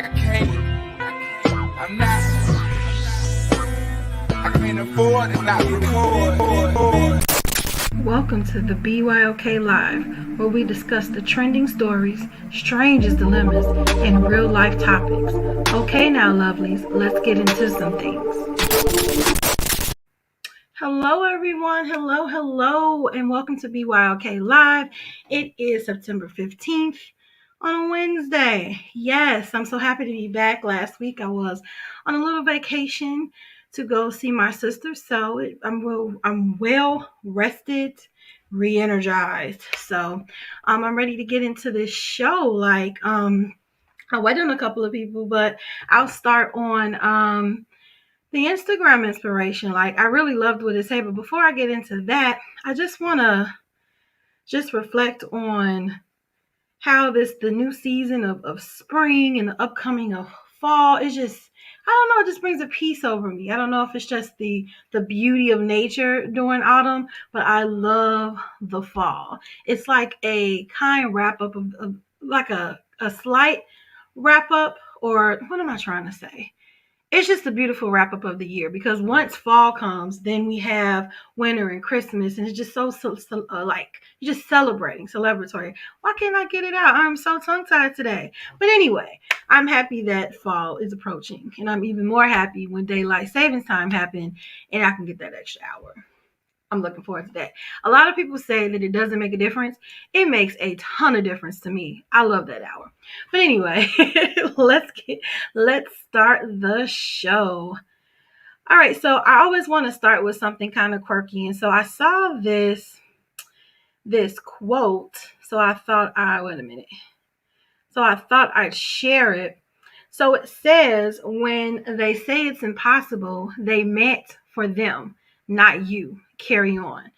I'm not. I can't afford to not record. Welcome to the BYOK Live, where we discuss the trending stories, strangest dilemmas, and real life topics. Okay now, lovelies, let's get into some things. Hello, everyone. Hello, and welcome to BYOK Live. It is September 15th on a Wednesday. Yes, I'm so happy to be back. Last week I was on a little vacation to go see my sister, so I'm well rested, re-energized. So I'm ready to get into this show. I waited on a couple of people, but I'll start on the Instagram inspiration. Like, I really loved what it said, but before I get into that, I just want to reflect on how the new season of spring and the upcoming of fall is just, I don't know, it just brings a peace over me. I don't know if it's just the beauty of nature during autumn, but I love the fall. It's like a kind wrap up of like a slight wrap up, or what am I trying to say? It's just a beautiful wrap up of the year, because once fall comes, then we have winter and Christmas, and it's just so like you're just celebratory. Why can't I get it out? I'm so tongue tied today. But anyway, I'm happy that fall is approaching, and I'm even more happy when daylight savings time happens and I can get that extra hour. I'm looking forward to that. A lot of people say that it doesn't make a difference. It makes a ton of difference to me. I love that hour. But anyway, let's start the show. All right, so I always want to start with something kind of quirky, and so I saw this quote. So I thought I'd share it. So it says, when they say it's impossible, they meant for them, not you. Carry on.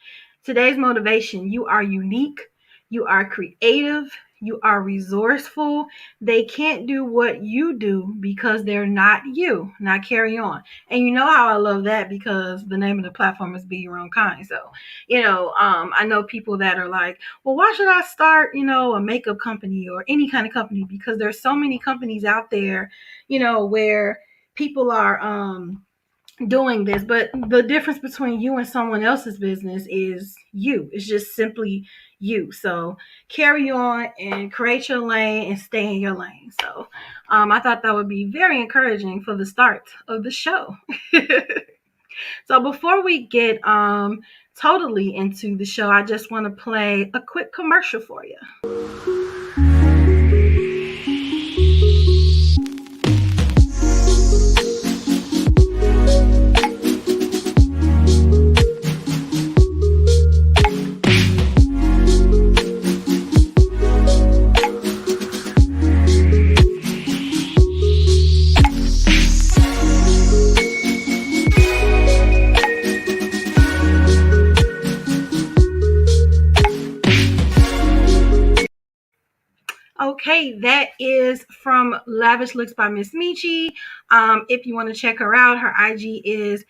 Today's motivation: you are unique, you are creative, you are resourceful. They can't do what you do because they're not you. Now carry on. And you know how I love that, because the name of the platform is Be Your Own Kind. So, I know people that are like, well, why should I start, a makeup company or any kind of company? Because there's so many companies out there, where people are doing this, but the difference between you and someone else's business is you. It's just simply you. So carry on and create your lane and stay in your lane. So I thought that would be very encouraging for the start of the show. So before we get totally into the show, I just want to play a quick commercial for you. Okay, that is from Lavish Looks by Miss Metchi. If you want to check her out, her IG is,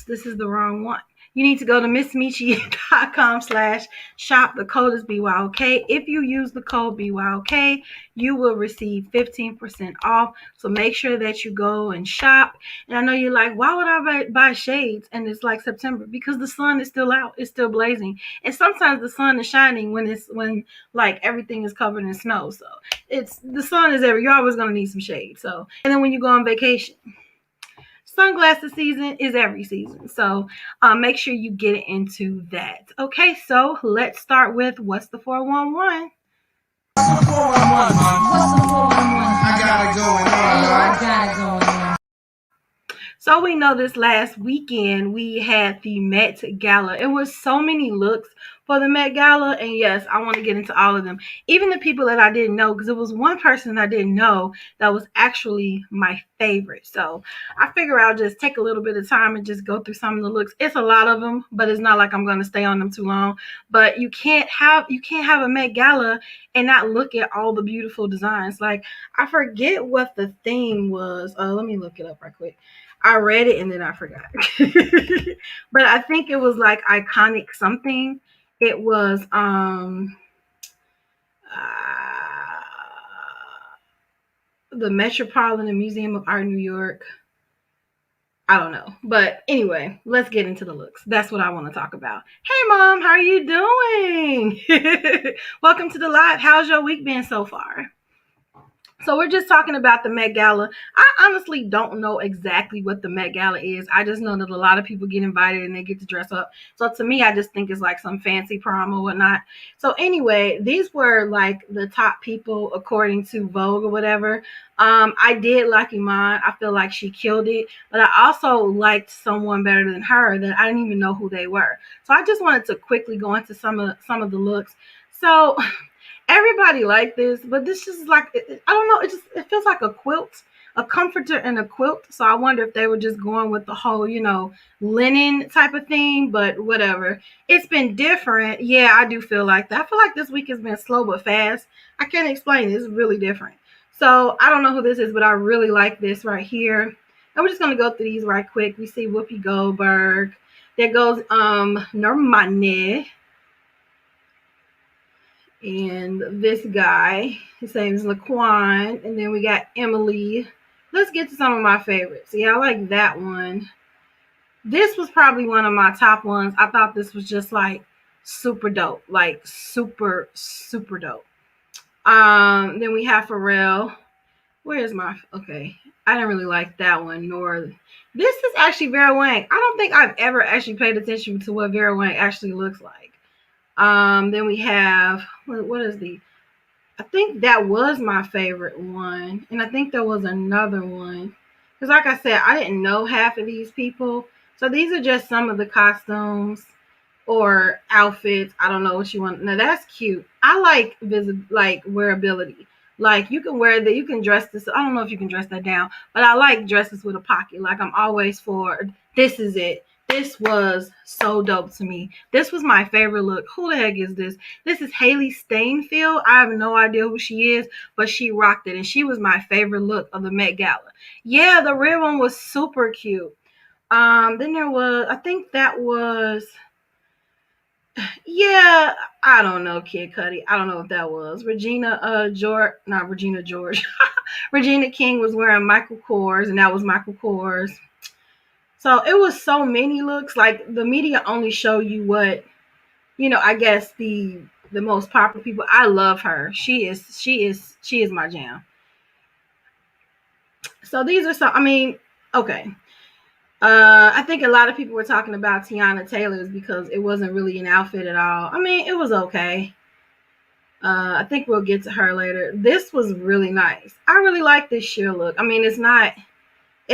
this is the wrong one. You need to go to missmetchi.com/shop. The code is BYOK. If you use the code BYOK, you will receive 15% off. So make sure that you go and shop. And I know you're like, why would I buy shades? And it's like September, because the sun is still out. It's still blazing. And sometimes the sun is shining when like everything is covered in snow. So the sun is you're always going to need some shade. So, and then when you go on vacation, sunglasses season is every season. So make sure you get into that. Okay, so let's start with what's the 411? What's the 411? I got it going on. So we know this last weekend we had the Met Gala. It was so many looks for the Met Gala, and yes, I want to get into all of them. Even the people that I didn't know, because it was one person I didn't know that was actually my favorite. So I figure I'll just take a little bit of time and just go through some of the looks. It's a lot of them, but it's not like I'm going to stay on them too long. But you can't have a Met Gala and not look at all the beautiful designs. Like, I forget what the theme was. Let me look it up right quick. I read it and then I forgot. But I think it was like iconic something. It was the Metropolitan Museum of Art in New York. I don't know. But anyway, let's get into the looks. That's what I want to talk about. Hey, Mom, how are you doing? Welcome to the live. How's your week been so far? So we're just talking about the Met Gala. I honestly don't know exactly what the Met Gala is. I just know that a lot of people get invited and they get to dress up. So to me, I just think it's like some fancy prom or whatnot. So anyway, these were like the top people according to Vogue or whatever. I did like Iman. I feel like she killed it. But I also liked someone better than her that I didn't even know who they were. So I just wanted to quickly go into some of the looks. So everybody like this, but this is like, I don't know, it feels like a quilt, a comforter and a quilt. So I wonder if they were just going with the whole, linen type of thing, but whatever. It's been different. Yeah, I do feel like that. I feel like this week has been slow but fast. I can't explain it. It's really different. So I don't know who this is, but I really like this right here. And we're just going to go through these right quick. We see Whoopi Goldberg. There goes Normani. And this guy, his name is Laquan. And then we got Emily. Let's get to some of my favorites. Yeah, I like that one. This was probably one of my top ones. I thought this was just like super dope. Like super, super dope. Then we have Pharrell. Where's my, okay. I didn't really like that one, nor this is actually Vera Wang. I don't think I've ever actually paid attention to what Vera Wang actually looks like. Then we have, what is I think that was my favorite one. And I think there was another one. Because like I said, I didn't know half of these people. So these are just some of the costumes or outfits. I don't know what you want. Now that's cute. I like wearability. Like you can wear that, you can dress this. I don't know if you can dress that down, but I like dresses with a pocket. Like I'm always for, this is it. This was so dope to me. This was my favorite look. Who the heck is this? This is Haley Steinfeld. I have no idea who she is, but she rocked it. And she was my favorite look of the Met Gala. Yeah, the red one was super cute. Then there was, I think that was, yeah, I don't know, Kid Cudi. I don't know what that was. Regina George. Regina King was wearing Michael Kors, and that was Michael Kors. So it was so many looks. Like the media only show you what, I guess the most popular people. I love her. She is my jam. So these are some, okay. I think a lot of people were talking about Tiana Taylor's because it wasn't really an outfit at all. It was okay. I think we'll get to her later. This was really nice. I really like this sheer look. It's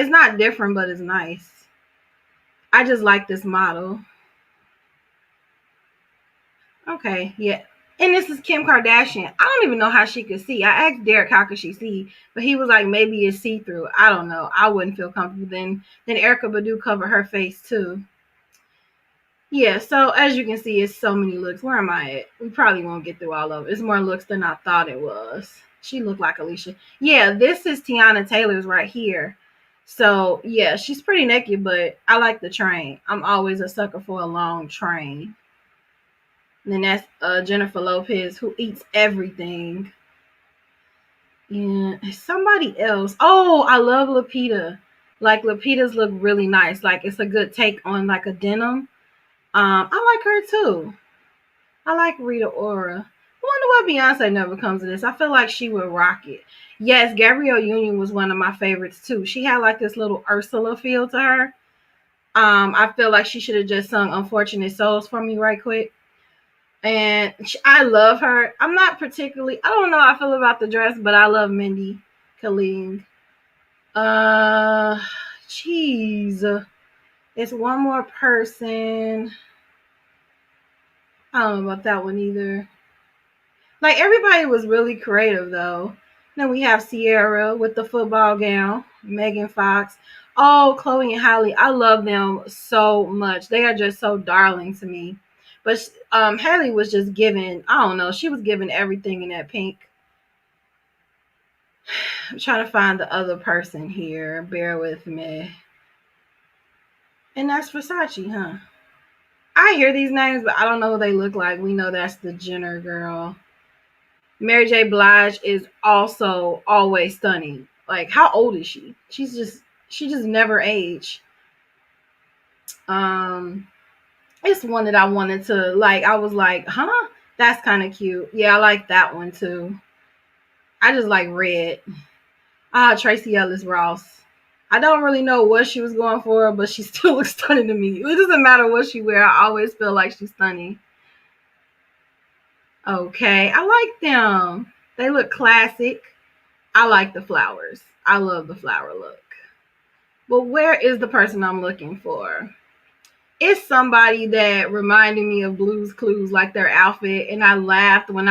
not different, but it's nice. I just like this model. Okay, yeah. And this is Kim Kardashian. I don't even know how she could see. I asked Derek how could she see, but he was like, maybe it's see-through. I don't know. I wouldn't feel comfortable. Then Erykah Badu covered her face too. Yeah, so as you can see, it's so many looks. Where am I at? We probably won't get through all of it. It's more looks than I thought it was. She looked like Alicia. Yeah, this is Tiana Taylor's right here. So, yeah, she's pretty naked, but I like the train. I'm always a sucker for a long train. And then that's Jennifer Lopez, who eats everything. Yeah, somebody else. Oh, I love Lupita. Like, Lupita's look really nice. Like, it's a good take on, like, a denim. I like her, too. I like Rita Ora. I wonder why Beyonce never comes to this. I feel like she would rock it. Yes, Gabrielle Union was one of my favorites, too. She had, like, this little Ursula feel to her. I feel like she should have just sung Unfortunate Souls for me right quick. And I love her. I'm not particularly, I don't know how I feel about the dress, but I love Mindy Kaling. Jeez. It's one more person. I don't know about that one either. Like, everybody was really creative, though. Then we have Ciara with the football gown. Megan Fox. Oh, Chloe and Halle. I love them so much. They are just so darling to me. But Halle was just giving, I don't know, she was giving everything in that pink. I'm trying to find the other person here. Bear with me. And that's Versace, huh? I hear these names, but I don't know what they look like. We know that's the Jenner girl. Mary J. Blige is also always stunning. Like, how old is she? She just never aged. It's one that I wanted to like. I was like, huh, that's kind of cute. Yeah, I like that one too. I just like red. Tracy Ellis Ross. I don't really know what she was going for, but she still looks stunning to me. It doesn't matter what she wear. I always feel like she's stunning. Okay, I like them. They look classic. I like the flowers. I love the flower look. But where is the person I'm looking for? It's somebody that reminded me of Blue's Clues, like their outfit, and I laughed when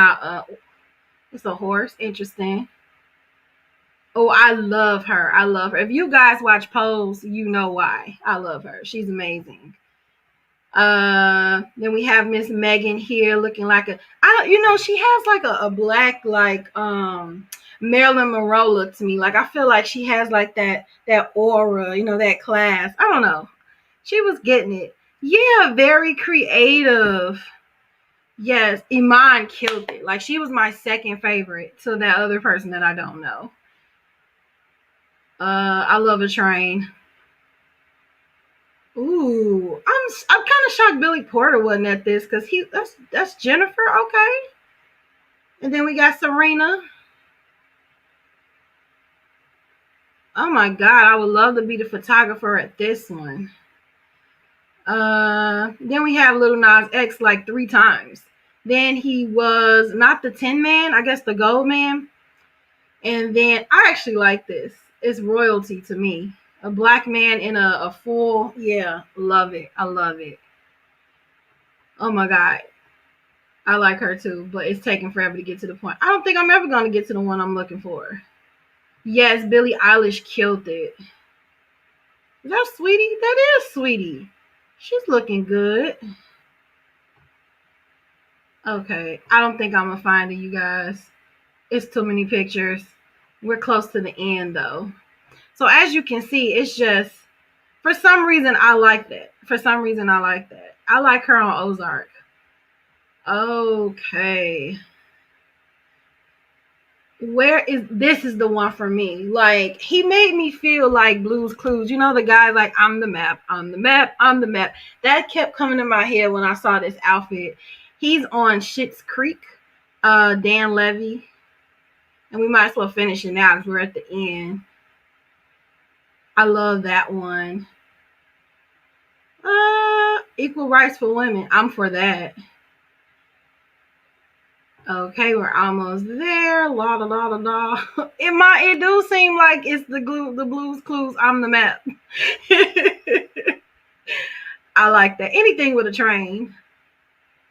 it's a horse. Interesting. Oh, I love her. I love her. If you guys watch Pose, you know why. I love her. She's amazing. Then we have Miss Megan here looking like she has like a black, like Marilyn Monroe look to me. Like, I feel like she has like that aura, that class. I don't know. She was getting it. Yeah, very creative. Yes, Iman killed it. Like, she was my second favorite to that other person that I don't know. I love a train. Ooh, I'm kind of shocked Billy Porter wasn't at this, because that's Jennifer. Okay, and then we got Serena. Oh my God, I would love to be the photographer at this one. Then we have Lil Nas X like 3 times. Then he was not the Tin Man, I guess the Gold Man. And then I actually like this. It's royalty to me. A black man in a full, yeah, love it. I love it. Oh my God. I like her too, but it's taking forever to get to the point. I don't think I'm ever going to get to the one I'm looking for. Yes, Billie Eilish killed it. Is that Sweetie? That is Sweetie. She's looking good. Okay, I don't think I'm going to find it, you guys. It's too many pictures. We're close to the end, though. So as you can see, it's just, for some reason, I like that. I like her on Ozark. Okay. This is the one for me. Like, he made me feel like Blue's Clues. The guy like, I'm the map. That kept coming to my head when I saw this outfit. He's on Schitt's Creek, Dan Levy. And we might as well finish it now because we're at the end. I love that one. Equal rights for women. I'm for that. Okay, we're almost there. La da da da da. It do seem like it's the Blue's Clues. I'm the map. I like that. Anything with a train.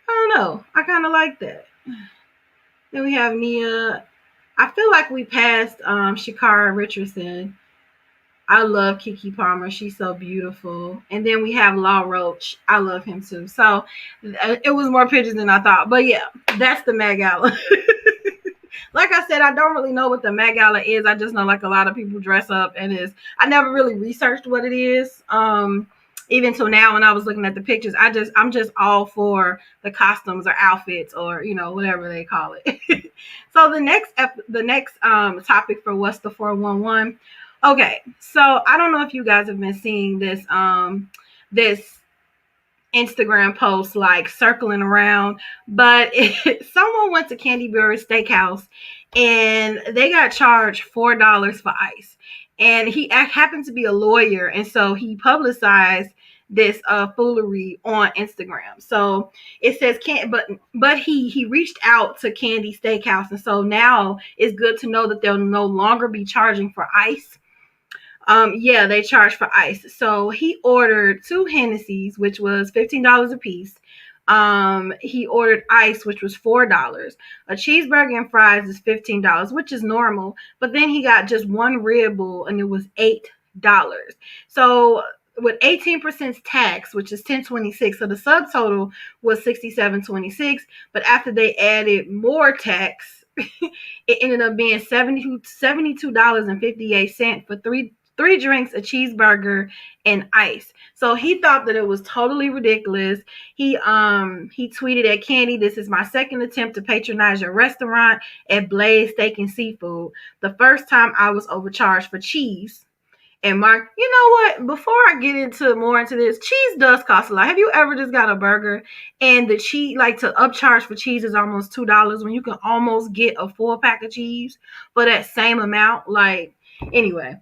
I don't know. I kind of like that. Then we have Nia. I feel like we passed Shakara Richardson. I love Keke Palmer. She's so beautiful. And then we have Law Roach. I love him too. So it was more pictures than I thought. But yeah, that's the Met Gala. Like I said, I don't really know what the Met Gala is. I just know like a lot of people dress up, and I never really researched what it is. Even till now, when I was looking at the pictures, I'm just all for the costumes or outfits or whatever they call it. So the next topic for What's the 411. Okay, so I don't know if you guys have been seeing this this Instagram post like circling around, but someone went to Candyberry Steakhouse and they got charged $4 for ice. And he happened to be a lawyer, and so he publicized this foolery on Instagram. So it says but he reached out to Kandi Steakhouse, and so now it's good to know that they'll no longer be charging for ice. Yeah, they charge for ice. So he ordered 2 Hennessy's, which was $15 a piece. He ordered ice, which was $4. A cheeseburger and fries is $15, which is normal. But then he got just 1 Red Bull, and it was $8. So with 18% tax, which is $10.26, so the subtotal was $67.26. But after they added more tax, it ended up being $72.58 for 3 drinks, a cheeseburger, and ice. So he thought that it was totally ridiculous. He tweeted at Kandi, "This is my second attempt to patronize your restaurant at Blaze Steak and Seafood. The first time I was overcharged for cheese." And Mark, you know what? Before I get into more into this, cheese does cost a lot. Have you ever just got a burger and the cheese, like to upcharge for cheese is almost $2 when you can almost get a full pack of cheese for that same amount? Like, anyway.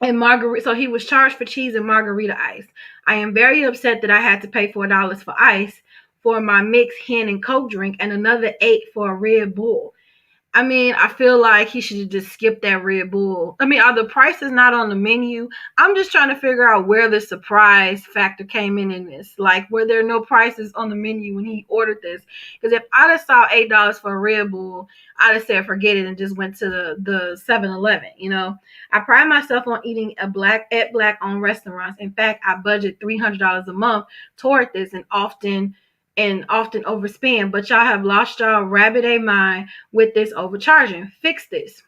And margarita, so he was charged for cheese and margarita ice. I am very upset that I had to pay $4 for ice for my mixed hen and Coke drink and another 8 for a Red Bull. I mean, I feel like he should have just skipped that Red Bull. I mean, are the prices not on the menu? I'm just trying to figure out where the surprise factor came in this. Like, were there no prices on the menu when he ordered this? Because if I'd have saw $8 for a Red Bull, I'd have said forget it and just went to the 7-Eleven, you know? I pride myself on eating at black-owned restaurants. In fact, I budget $300 a month toward this and often overspend, but y'all have lost y'all rabbit a mind with this overcharging. Fix this.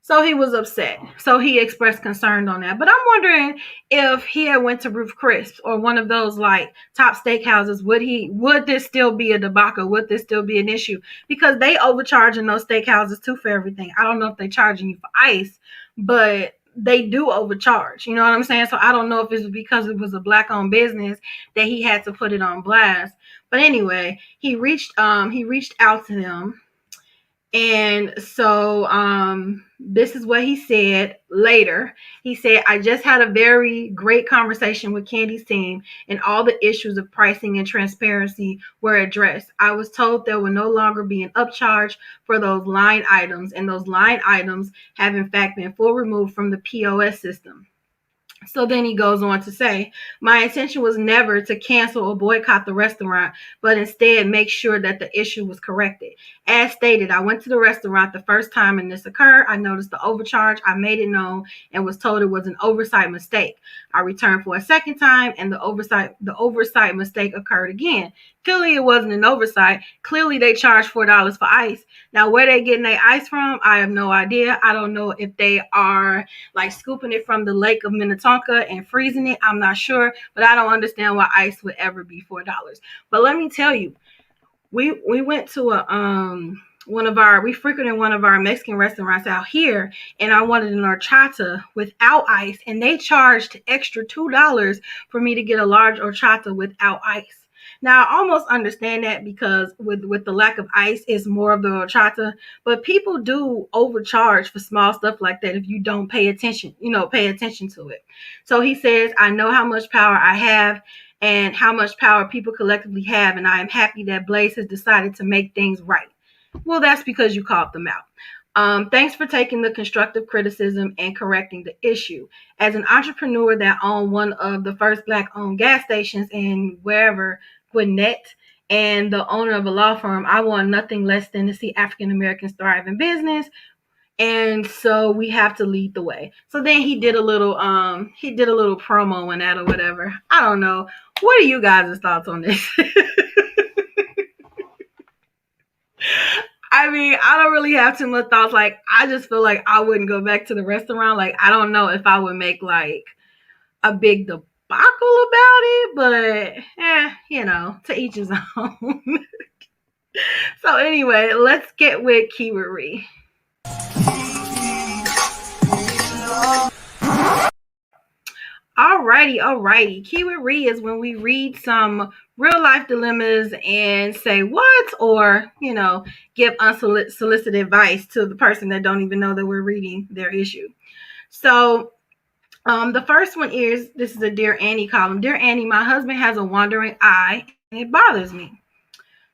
So he was upset. So he expressed concern on that. But I'm wondering if he had went to Ruth Chris or one of those like top steakhouses, would this still be a debacle? Would this still be an issue? Because they overcharging those steakhouses too for everything. I don't know if they're charging you for ice, but they do overcharge. You know what I'm saying? So I don't know if it's because it was a black-owned business that he had to put it on blast. But anyway, he reached out to them. And so this is what he said later. He said, I just had a very great conversation with Kandi's team and all the issues of pricing and transparency were addressed. I was told there will no longer be an upcharge for those line items, and those line items have in fact been full removed from the POS system. So then he goes on to say, my intention was never to cancel or boycott the restaurant, but instead make sure that the issue was corrected. As stated, I went to the restaurant the first time and this occurred. I noticed the overcharge. I made it known and was told it was an oversight mistake. I returned for a second time and the oversight mistake occurred again. Clearly it wasn't an oversight. Clearly they charged $4 for ice. Now where they getting their ice from, I have no idea. I don't know if they are like scooping it from the lake of Minnetonka and freezing it. I'm not sure, but I don't understand why ice would ever be $4. But let me tell you, we went to we frequented one of our Mexican restaurants out here, and I wanted an horchata without ice, and they charged extra $2 for me to get a large horchata without ice. Now, I almost understand that because with the lack of ice, it's more of the horchata. But people do overcharge for small stuff like that if you don't pay attention to it. So he says, I know how much power I have and how much power people collectively have, and I am happy that Blaze has decided to make things right. Well, that's because you called them out. Thanks for taking the constructive criticism and correcting the issue. As an entrepreneur that owned one of the first Black-owned gas stations in Gwinnett, and the owner of a law firm, I want nothing less than to see African Americans thrive in business. And so we have to lead the way. So then he did a little promo on that or whatever. I don't know. What are you guys' thoughts on this? I mean, I don't really have too much thoughts. Like, I just feel like I wouldn't go back to the restaurant. Like, I don't know if I would make like a big debacle about it, but to each his own. So anyway, let's get with Kee With Ree. Alrighty. Kee With Ree is when we read some real life dilemmas and say what, or give unsolicited advice to the person that don't even know that we're reading their issue. So the first one this is a Dear Annie column. Dear Annie, my husband has a wandering eye and it bothers me.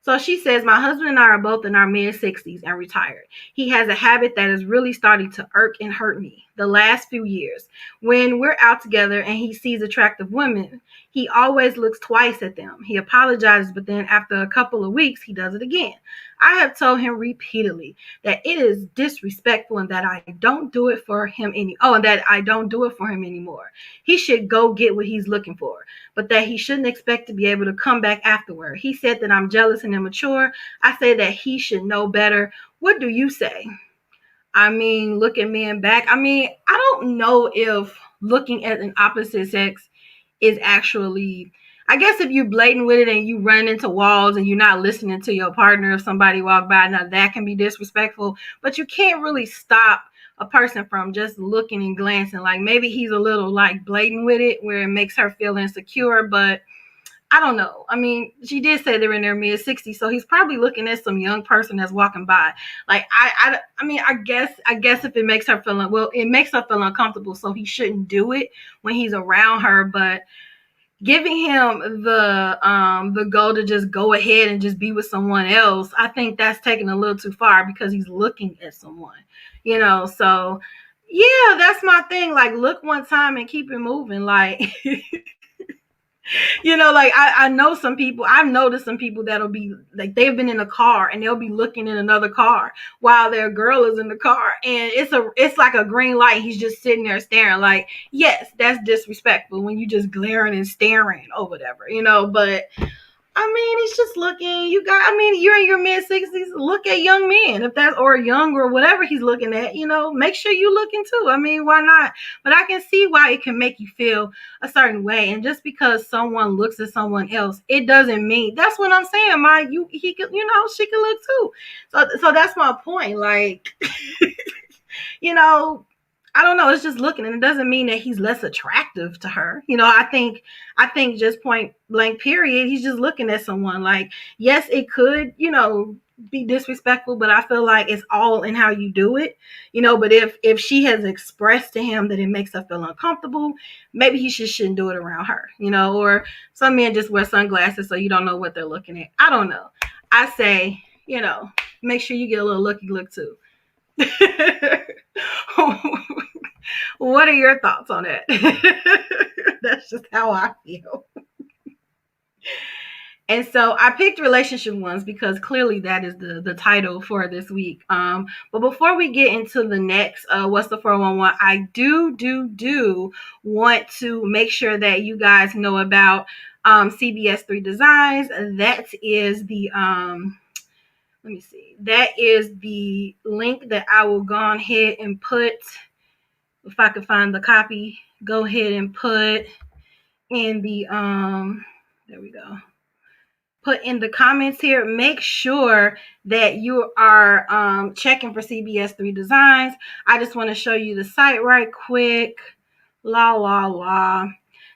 So she says, my husband and I are both in our mid-60s and retired. He has a habit that is really starting to irk and hurt me the last few years. When we're out together and he sees attractive women, he always looks twice at them. He apologizes, but then after a couple of weeks, he does it again. I have told him repeatedly that it is disrespectful and that I don't do it for him anymore. He should go get what he's looking for, but that he shouldn't expect to be able to come back afterward. He said that I'm jealous and immature. I say that he should know better. What do you say? I mean, look at men back. I mean, I don't know if looking at an opposite sex is actually, I guess if you're blatant with it and you run into walls and you're not listening to your partner if somebody walk by, now that can be disrespectful, but you can't really stop a person from just looking and glancing. Like maybe he's a little like blatant with it where it makes her feel insecure, but I don't know. I mean, she did say they're in their mid 60s, so he's probably looking at some young person that's walking by. Like I mean, I guess if it makes her feel, well, it makes her feel uncomfortable, so he shouldn't do it when he's around her. But giving him the goal to just go ahead and just be with someone else, I think that's taking a little too far because he's looking at someone, you know. So yeah, that's my thing. Like, look one time and keep it moving. Like. Like I know some people, I've noticed some people that'll be like, they've been in a car and they'll be looking in another car while their girl is in the car, and it's like a green light. He's just sitting there staring. Like, yes, that's disrespectful when you just glaring and staring or whatever, but I mean, he's just looking. I mean, you're in your mid-60s. Look at young men, if that's, or young, or whatever he's looking at, make sure you looking too. I mean, why not? But I can see why it can make you feel a certain way. And just because someone looks at someone else, it doesn't mean, that's what I'm saying, he could, she could look too. So that's my point. Like, you know, I don't know. It's just looking, and it doesn't mean that he's less attractive to her. I think just point blank period, he's just looking at someone. Like, yes, it could, be disrespectful, but I feel like it's all in how you do it. But if she has expressed to him that it makes her feel uncomfortable, maybe he shouldn't do it around her. Or some men just wear sunglasses so you don't know what they're looking at. I don't know. I say, make sure you get a little looky look too. What are your thoughts on it? That's just how I feel. And so I picked relationship ones because clearly that is the title for this week. But before we get into the next, what's the 411? I do want to make sure that you guys know about CBS 3 Designs. That is the let me see. That is the link that I will go ahead and put. If I can find the copy, go ahead and put in the there we go. Put in the comments here. Make sure that you are checking for CBS 3 Designs. I just want to show you the site right quick.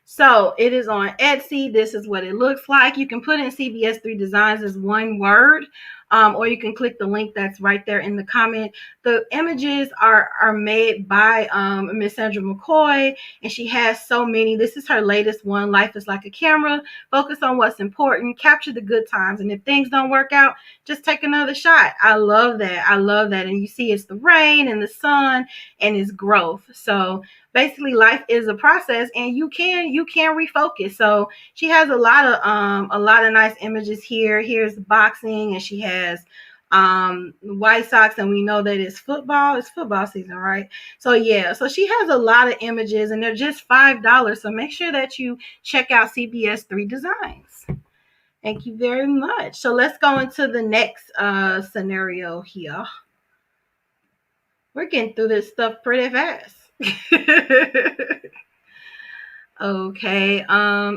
So it is on Etsy. This is what it looks like. You can put in CBS 3 Designs as one word, or you can click the link that's right there in the comment. The images are made by Miss Sandra McCoy, and she has so many. This is her latest one, Life is Like a Camera. Focus on what's important, capture the good times, and if things don't work out, just take another shot. I love that. And you see it's the rain and the sun and it's growth. So basically life is a process, and you can refocus. So she has a lot of nice images here. Here's boxing, and she has White Sox, and we know that it's football season, right? So yeah, so she has a lot of images, and they're just $5. So make sure that you check out CBS 3 Designs. Thank you very much. So let's go into the next scenario here. We're getting through this stuff pretty fast. Okay.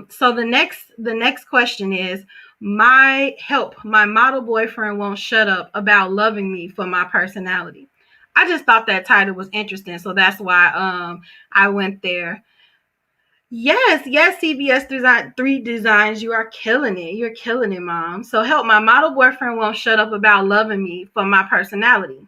So the next question is, my model boyfriend won't shut up about loving me for my personality. I just thought that title was interesting, so that's why I went there. Yes, CBS 3 Designs, you are killing it. You're killing it, Mom. So help, my model boyfriend won't shut up about loving me for my personality.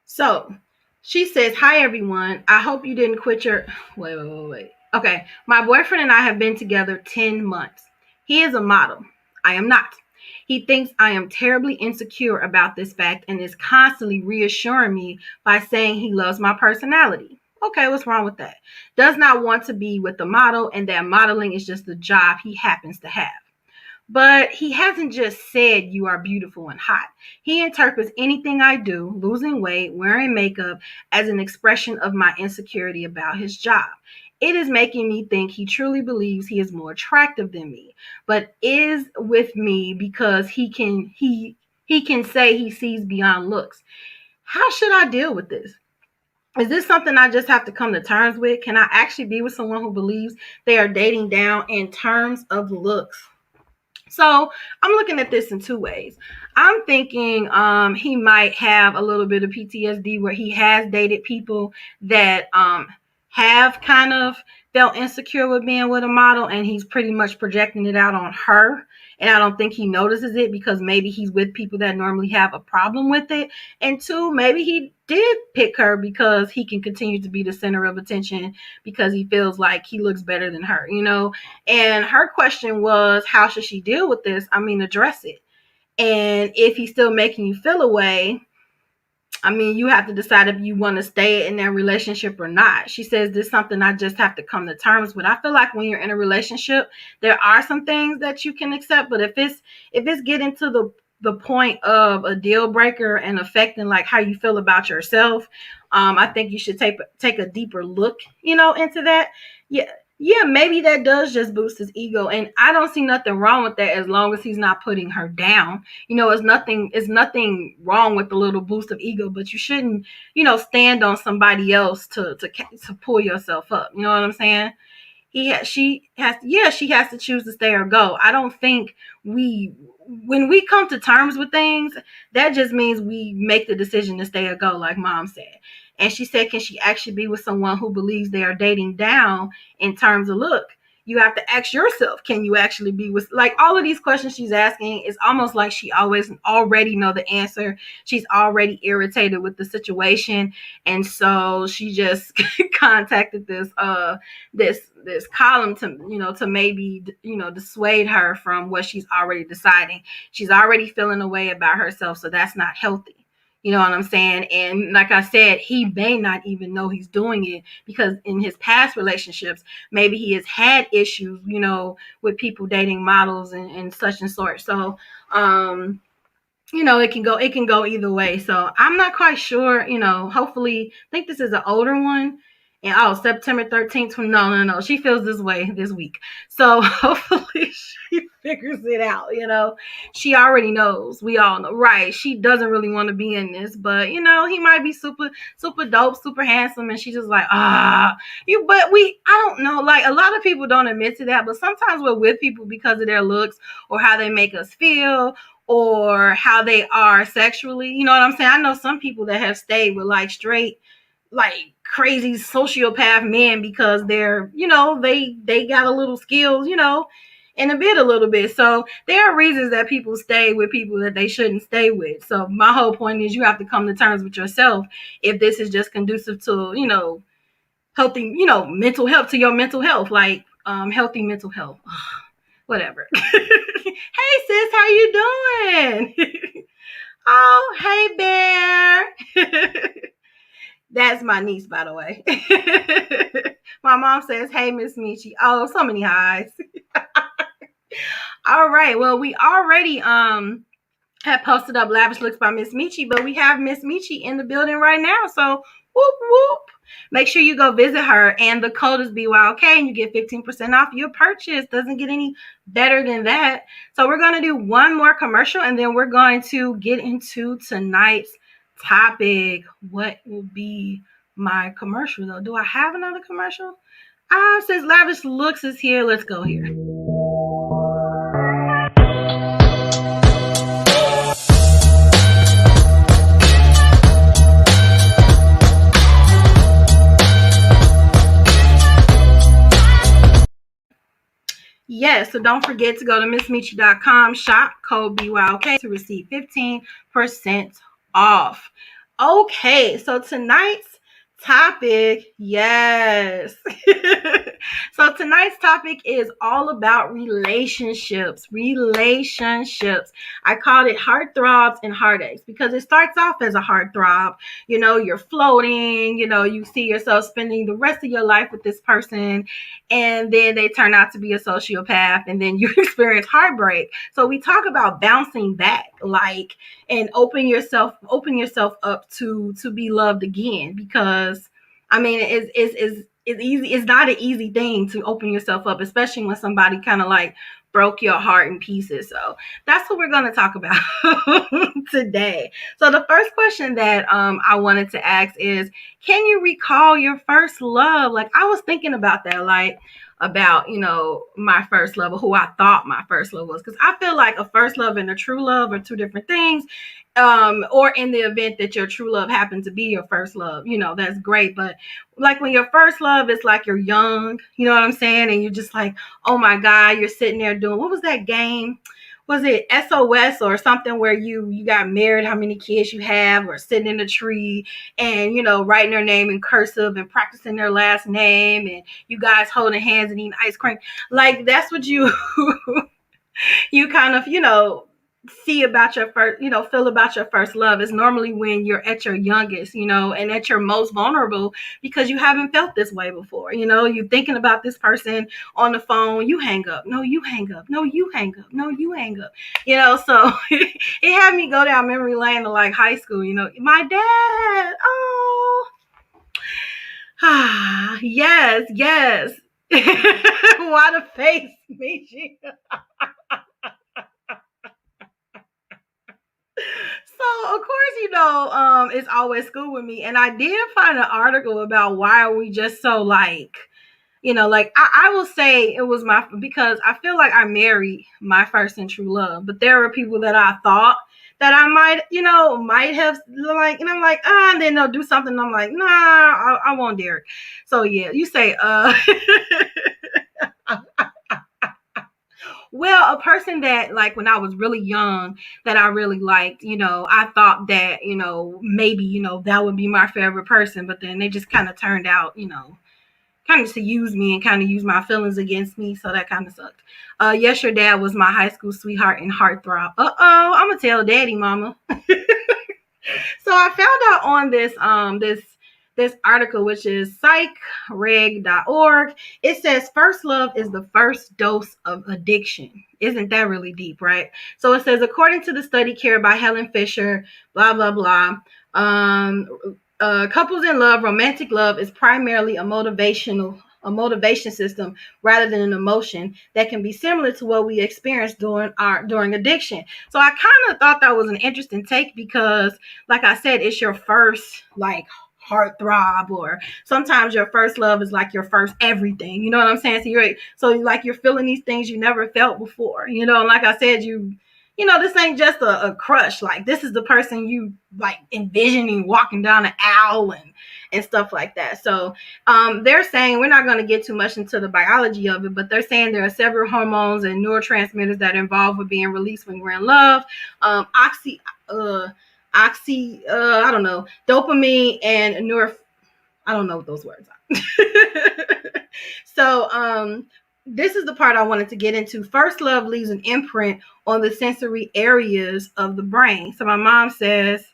So she says, hi, everyone. I hope you didn't quit your... Wait. Okay. My boyfriend and I have been together 10 months. He is a model. I am not. He thinks I am terribly insecure about this fact and is constantly reassuring me by saying he loves my personality. Okay, what's wrong with that? Does not want to be with the model, and that modeling is just the job he happens to have. But he hasn't just said you are beautiful and hot. He interprets anything I do, losing weight, wearing makeup, as an expression of my insecurity about his job. It is making me think he truly believes he is more attractive than me, but is with me because he can say he sees beyond looks. how should I deal with this? Is this something I just have to come to terms with? Can I actually be with someone who believes they are dating down in terms of looks? So I'm looking at this in two ways. I'm thinking he might have a little bit of PTSD where he has dated people that have kind of felt insecure with being with a model, and he's pretty much projecting it out on her. And I don't think he notices it because maybe he's with people that normally have a problem with it. And two, maybe he did pick her because he can continue to be the center of attention because he feels like he looks better than her, you know? And her question was, how should she deal with this? I mean, address it. And if he's still making you feel away, I mean, you have to decide if you want to stay in that relationship or not. She says, this is something I just have to come to terms with. I feel like when you're in a relationship, there are some things that you can accept, but if it's getting to the point of a deal breaker and affecting like how you feel about yourself, I think you should take a deeper look, into that. Yeah. Yeah, maybe that does just boost his ego. And I don't see nothing wrong with that as long as he's not putting her down. It's nothing wrong with the little boost of ego, but you shouldn't, stand on somebody else to pull yourself up. You know what I'm saying? She has to choose to stay or go. I don't think when we come to terms with things, that just means we make the decision to stay or go, like mom said. And she said, can she actually be with someone who believes they are dating down in terms of look? You have to ask yourself, can you actually be with, like, all of these questions she's asking? It's almost like she already know the answer. She's already irritated with the situation. And so she just contacted this column to maybe dissuade her from what she's already deciding. She's already feeling a way about herself, so that's not healthy. You know what I'm saying? And like I said, he may not even know he's doing it because in his past relationships, maybe he has had issues, with people dating models and such and sort. So, it can go either way. So I'm not quite sure, hopefully, I think this is an older one. And September 13th. No. She feels this way this week. So hopefully she figures it out, She already knows. We all know. Right. She doesn't really want to be in this, but he might be super, super dope, super handsome, and she's just like, I don't know. Like, a lot of people don't admit to that, but sometimes we're with people because of their looks or how they make us feel, or how they are sexually. You know what I'm saying? I know some people that have stayed with like straight, like crazy sociopath men because they're, they got a little skills, and a little bit. So there are reasons that people stay with people that they shouldn't stay with. So my whole point is you have to come to terms with yourself if this is just conducive to, healthy, mental health, to your mental health, like healthy mental health. Whatever. Hey sis, how you doing? Oh, hey bear. That's my niece, by the way. My mom says, hey, Miss Metchi. Oh, so many highs. All right. Well, we already had posted up Lavish Looks by Miss Metchi, but we have Miss Metchi in the building right now. So whoop whoop. Make sure you go visit her, and the code is BYOK, and you get 15% off your purchase. Doesn't get any better than that. So we're going to do one more commercial, and then we're going to get into tonight's topic. What will be my commercial, though? Do I have another commercial? Since Lavish Looks is here, let's go here. Yes, so don't forget to go to MissMetchi.com, shop code BYOK to receive 15% off. Okay, so tonight's topic, yes. So tonight's topic is all about relationships. I called it Heart Throbs and Heartaches because it starts off as a heart throb. You're floating, you see yourself spending the rest of your life with this person, and then they turn out to be a sociopath, and then you experience heartbreak. So we talk about bouncing back, and open yourself up to be loved again, because I mean, it's easy. It's not an easy thing to open yourself up, especially when somebody kind of like broke your heart in pieces. So that's what we're going to talk about today. So the first question that I wanted to ask is, can you recall your first love? Like, I was thinking about that, like about, my first love, or who I thought my first love was, because I feel like a first love and a true love are two different things. Or in the event that your true love happened to be your first love, that's great. But like when your first love is like you're young, you know what I'm saying? And you're just like, oh my God, you're sitting there doing, what was that game? Was it SOS or something where you got married, how many kids you have, or sitting in a tree and, writing their name in cursive and practicing their last name, and you guys holding hands and eating ice cream. Like, that's what you, you kind of, see about your first, feel about your first love is normally when you're at your youngest, and at your most vulnerable, because you haven't felt this way before. You're thinking about this person on the phone, you hang up, no, you hang up, no, you hang up, no, you hang up, so it had me go down memory lane to like high school, my dad, oh, yes. What a face, Metchi. So of course, it's always school with me. And I did find an article about why are we just so like, like I will say it was because I feel like I married my first and true love, but there were people that I thought that I might have like, and I'm like, and then they'll do something. And I'm like, nah, I won't Derek. So yeah, you say, well, a person that like when I was really young that I really liked, I thought that, maybe, that would be my favorite person, but then they just kind of turned out, kind of to use me and kind of use my feelings against me. So that kind of sucked. Yes, your dad was my high school sweetheart and heartthrob. I'm gonna tell daddy, mama. So I found out on this article, which is psychreg.org. It says first love is the first dose of addiction. Isn't that really deep, right? So it says, according to the study carried by Helen Fisher, blah, blah, blah. Couples in love, romantic love is primarily a motivation system rather than an emotion that can be similar to what we experience during addiction. So I kind of thought that was an interesting take because, like I said, it's your first like heartthrob, or sometimes your first love is like your first everything. You know what I'm saying? So you're feeling these things you never felt before. And like I said, this ain't just a crush. Like, this is the person you like envisioning walking down an aisle and stuff like that. So they're saying, we're not going to get too much into the biology of it, but they're saying there are several hormones and neurotransmitters that are involved with being released when we're in love. I don't know, dopamine and I don't know what those words are. So this is the part I wanted to get into. First love leaves an imprint on the sensory areas of the brain. So my mom says,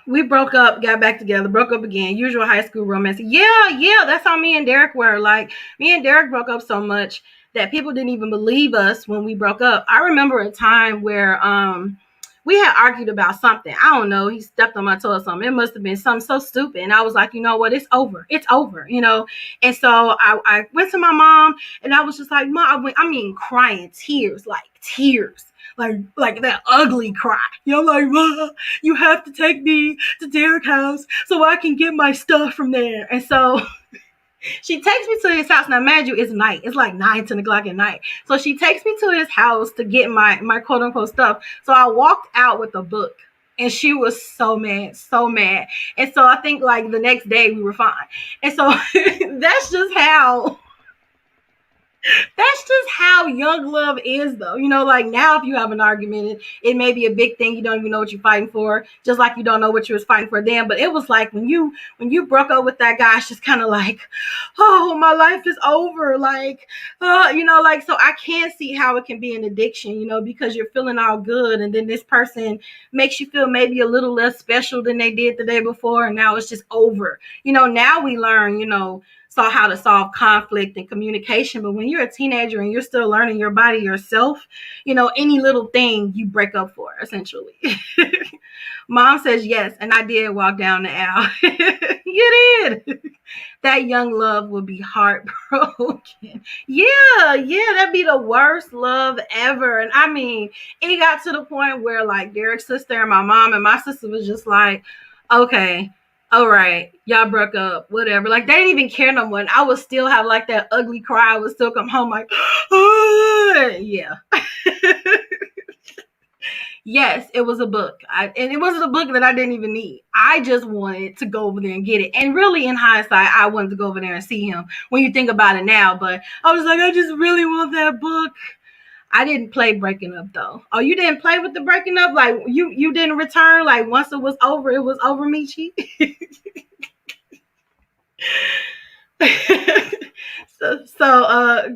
we broke up, got back together, broke up again, usual high school romance. Yeah, that's how me and Derek were. Like, me and Derek broke up so much that people didn't even believe us when we broke up. I remember a time where we had argued about something. I don't know. He stepped on my toe or something. It must have been something so stupid. And I was like, you know what? It's over. It's over, And so I went to my mom and I was just like, Mom, crying, tears. Like that ugly cry. Like, Mom, you have to take me to Derek's house so I can get my stuff from there. And so she takes me to his house. Now, mind you, it's night. It's like 9, 10 o'clock at night. So she takes me to his house to get my quote unquote stuff. So I walked out with a book and she was so mad. And so I think like the next day we were fine. And so that's just how young love is, though. Like now, if you have an argument, it may be a big thing. You don't even know what you're fighting for, just like you don't know what you was fighting for then. But it was like when you broke up with that guy, it's just kind of like, oh, my life is over. Like, like, so I can see how it can be an addiction, because you're feeling all good. And then this person makes you feel maybe a little less special than they did the day before. And now it's just over. Now we learn, saw how to solve conflict and communication. But when you're a teenager and you're still learning your body yourself, any little thing you break up for, essentially. Mom says yes, and I did walk down the aisle. You did. That young love will be heartbroken. Yeah, that'd be the worst love ever. And I mean, it got to the point where like Derek's sister and my mom and my sister was just like, okay, all right, y'all broke up, whatever. Like they didn't even care no more. And I would still have like that ugly cry. I would still come home like, yeah. Yes, it was a book. And it wasn't a book that I didn't even need. I just wanted to go over there and get it. And really, in hindsight, I wanted to go over there and see him when you think about it now. But I was like, I just really want that book. I didn't play Breaking Up, though. Oh, you didn't play with the Breaking Up? Like, you didn't return? Like, once it was over, Metchi?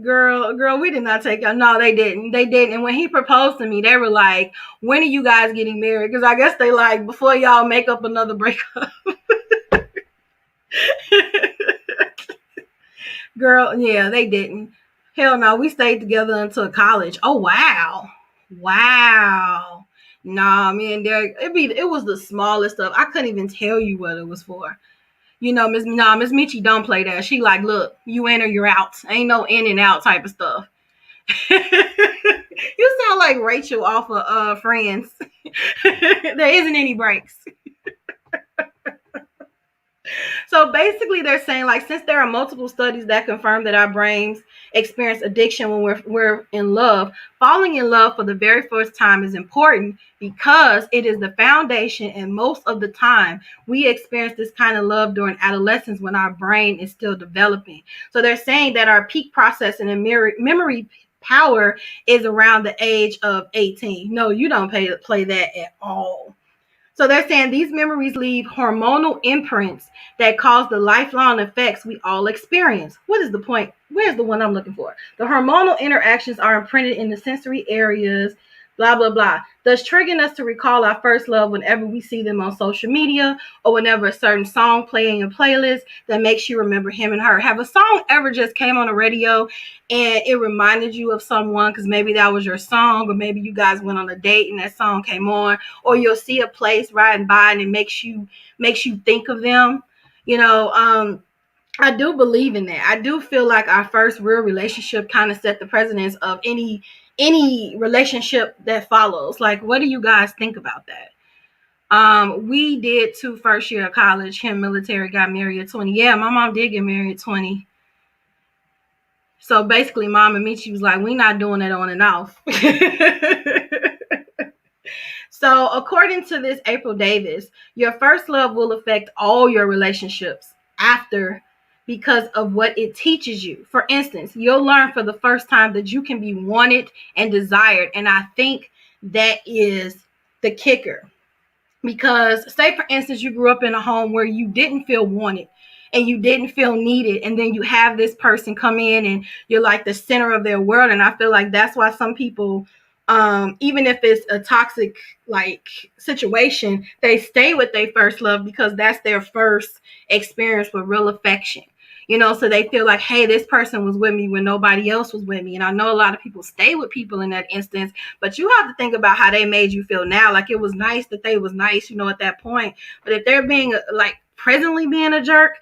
Girl, we did not take out. No, they didn't. And when he proposed to me, they were like, when are you guys getting married? Because I guess they like, before y'all make up another breakup. Girl, yeah, they didn't. Hell no, we stayed together until college. Oh, wow. Nah, me and Derek, it was the smallest stuff. I couldn't even tell you what it was for. Miss Metchi don't play that. She like, look, you in or you're out. Ain't no in and out type of stuff. You sound like Rachel off of Friends. There isn't any breaks. So basically they're saying like, since there are multiple studies that confirm that our brains experience addiction when we're in love, falling in love for the very first time is important because it is the foundation, and most of the time we experience this kind of love during adolescence when our brain is still developing. So they're saying that our peak processing and memory power is around the age of 18. No, you don't play that at all. So they're saying these memories leave hormonal imprints that cause the lifelong effects we all experience. What is the point? Where's the one I'm looking for? The hormonal interactions are imprinted in the sensory areas, blah, blah, blah, thus triggering us to recall our first love whenever we see them on social media or whenever a certain song play in your playlist that makes you remember him and her. Have a song ever just came on the radio and it reminded you of someone because maybe that was your song, or maybe you guys went on a date and that song came on, or you'll see a place riding by and it makes you think of them? I do believe in that. I do feel like our first real relationship kind of set the precedence of any relationship that follows. Like, what do you guys think about that? We did too, first year of college. Him military, got married at 20. Yeah, my mom did get married at 20. So basically, Mom and me, she was like, we're not doing it on and off. So according to this April Davis, your first love will affect all your relationships after because of what it teaches you. For instance, you'll learn for the first time that you can be wanted and desired. And I think that is the kicker. Because say, for instance, you grew up in a home where you didn't feel wanted and you didn't feel needed. And then you have this person come in and you're like the center of their world. And I feel like that's why some people, even if it's a toxic like situation, they stay with their first love because that's their first experience with real affection. So they feel like, hey, this person was with me when nobody else was with me. And I know a lot of people stay with people in that instance, but you have to think about how they made you feel now. Like, it was nice that they was nice, at that point. But if they're being like presently being a jerk,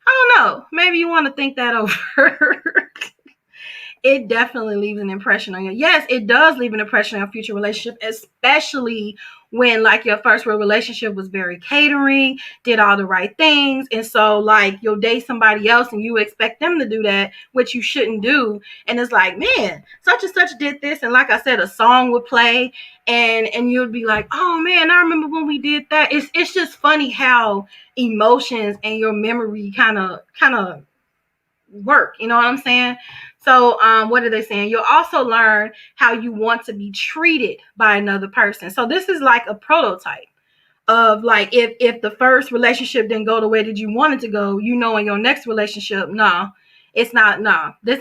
I don't know. Maybe you want to think that over. It definitely leaves an impression on you. Yes, it does leave an impression on your future relationship, especially when like your first real relationship was very catering, did all the right things. And so like you'll date somebody else and you expect them to do that, which you shouldn't do. And it's like, man, such and such did this. And like I said, a song would play and you'd be like, oh man, I remember when we did that. It's just funny how emotions and your memory kind of work. You know what I'm saying? So what are they saying? You'll also learn how you want to be treated by another person. So this is like a prototype of like, if the first relationship didn't go the way that you wanted to go, in your next relationship, this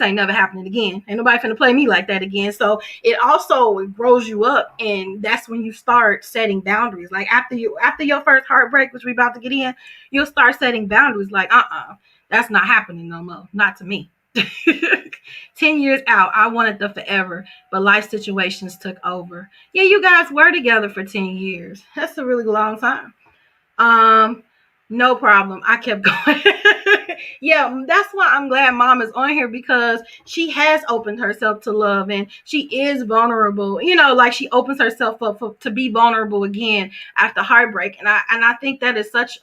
ain't never happening again. Ain't nobody finna play me like that again. So it also grows you up, and that's when you start setting boundaries. Like after your first heartbreak, which we about to get in, you'll start setting boundaries like, That's not happening no more. Not to me. 10 years out, I wanted the forever, but life situations took over. Yeah, you guys were together for 10 years. That's a really long time. Um, no problem. I kept going. Yeah, that's why I'm glad mom is on here, because she has opened herself to love and she is vulnerable. Like she opens herself up to be vulnerable again after heartbreak. And I think that is that's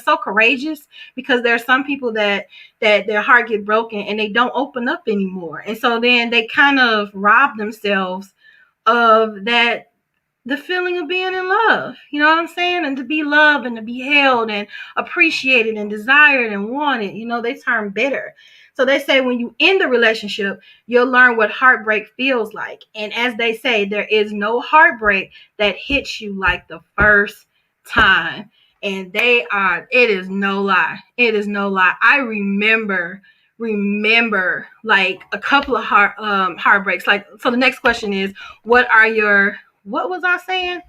so courageous, because there are some people that their heart get broken and they don't open up anymore. And so then they kind of rob themselves of that, the feeling of being in love. You know what I'm saying? And to be loved and to be held and appreciated and desired and wanted. They turn bitter. So they say when you end the relationship, you'll learn what heartbreak feels like. And as they say, there is no heartbreak that hits you like the first time. And it is no lie. It is no lie. I remember like a couple of heartbreaks. Like, so the next question is, what was I saying?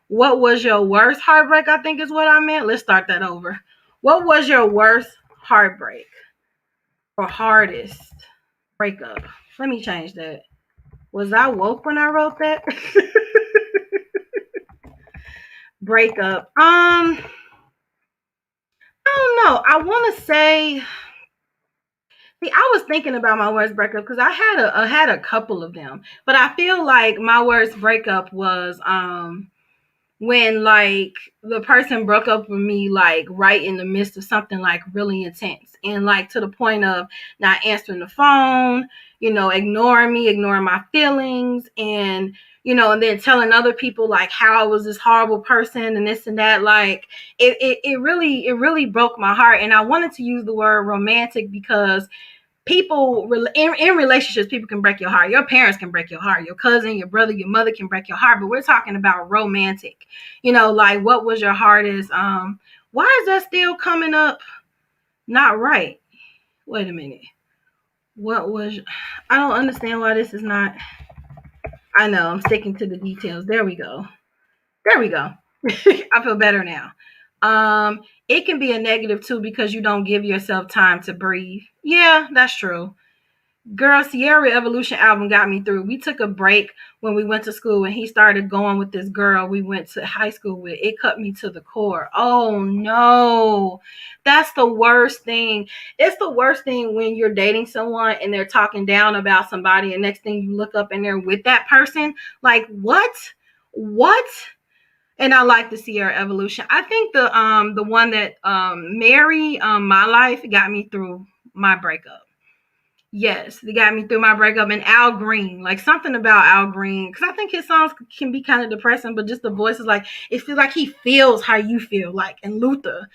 What was your worst heartbreak? I think is what I meant. Let's start that over. What was your worst heartbreak or hardest breakup? Let me change that. Was I woke when I wrote that? Breakup. I don't know. I want to say. See, I was thinking about my worst breakup because I had a couple of them, but I feel like my worst breakup was when like the person broke up with me like right in the midst of something like really intense, and like to the point of not answering the phone, ignoring my feelings, and and then telling other people like how I was this horrible person and this and that. Like it really broke my heart. And I wanted to use the word romantic because people in relationships, people can break your heart. Your parents can break your heart. Your cousin, your brother, your mother can break your heart. But we're talking about romantic. Like what was your hardest? Why is that still coming up? Not right. Wait a minute. What was? I don't understand why this is not. I know I'm sticking to the details. There we go. There we go. I feel better now. It can be a negative too because you don't give yourself time to breathe. Yeah, that's true. Girl, Ciara Evolution album got me through. We took a break when we went to school and he started going with this girl we went to high school with. It cut me to the core. Oh no. That's the worst thing. It's the worst thing when you're dating someone and they're talking down about somebody and next thing you look up and they're with that person. Like what? What? And I like the Ciara Evolution. I think the one that Mary My Life got me through my breakup. Yes, they got me through my breakup. And Al Green, like something about Al Green, because I think his songs can be kind of depressing, but just the voice is like, it feels like he feels how you feel. Like, and Luther,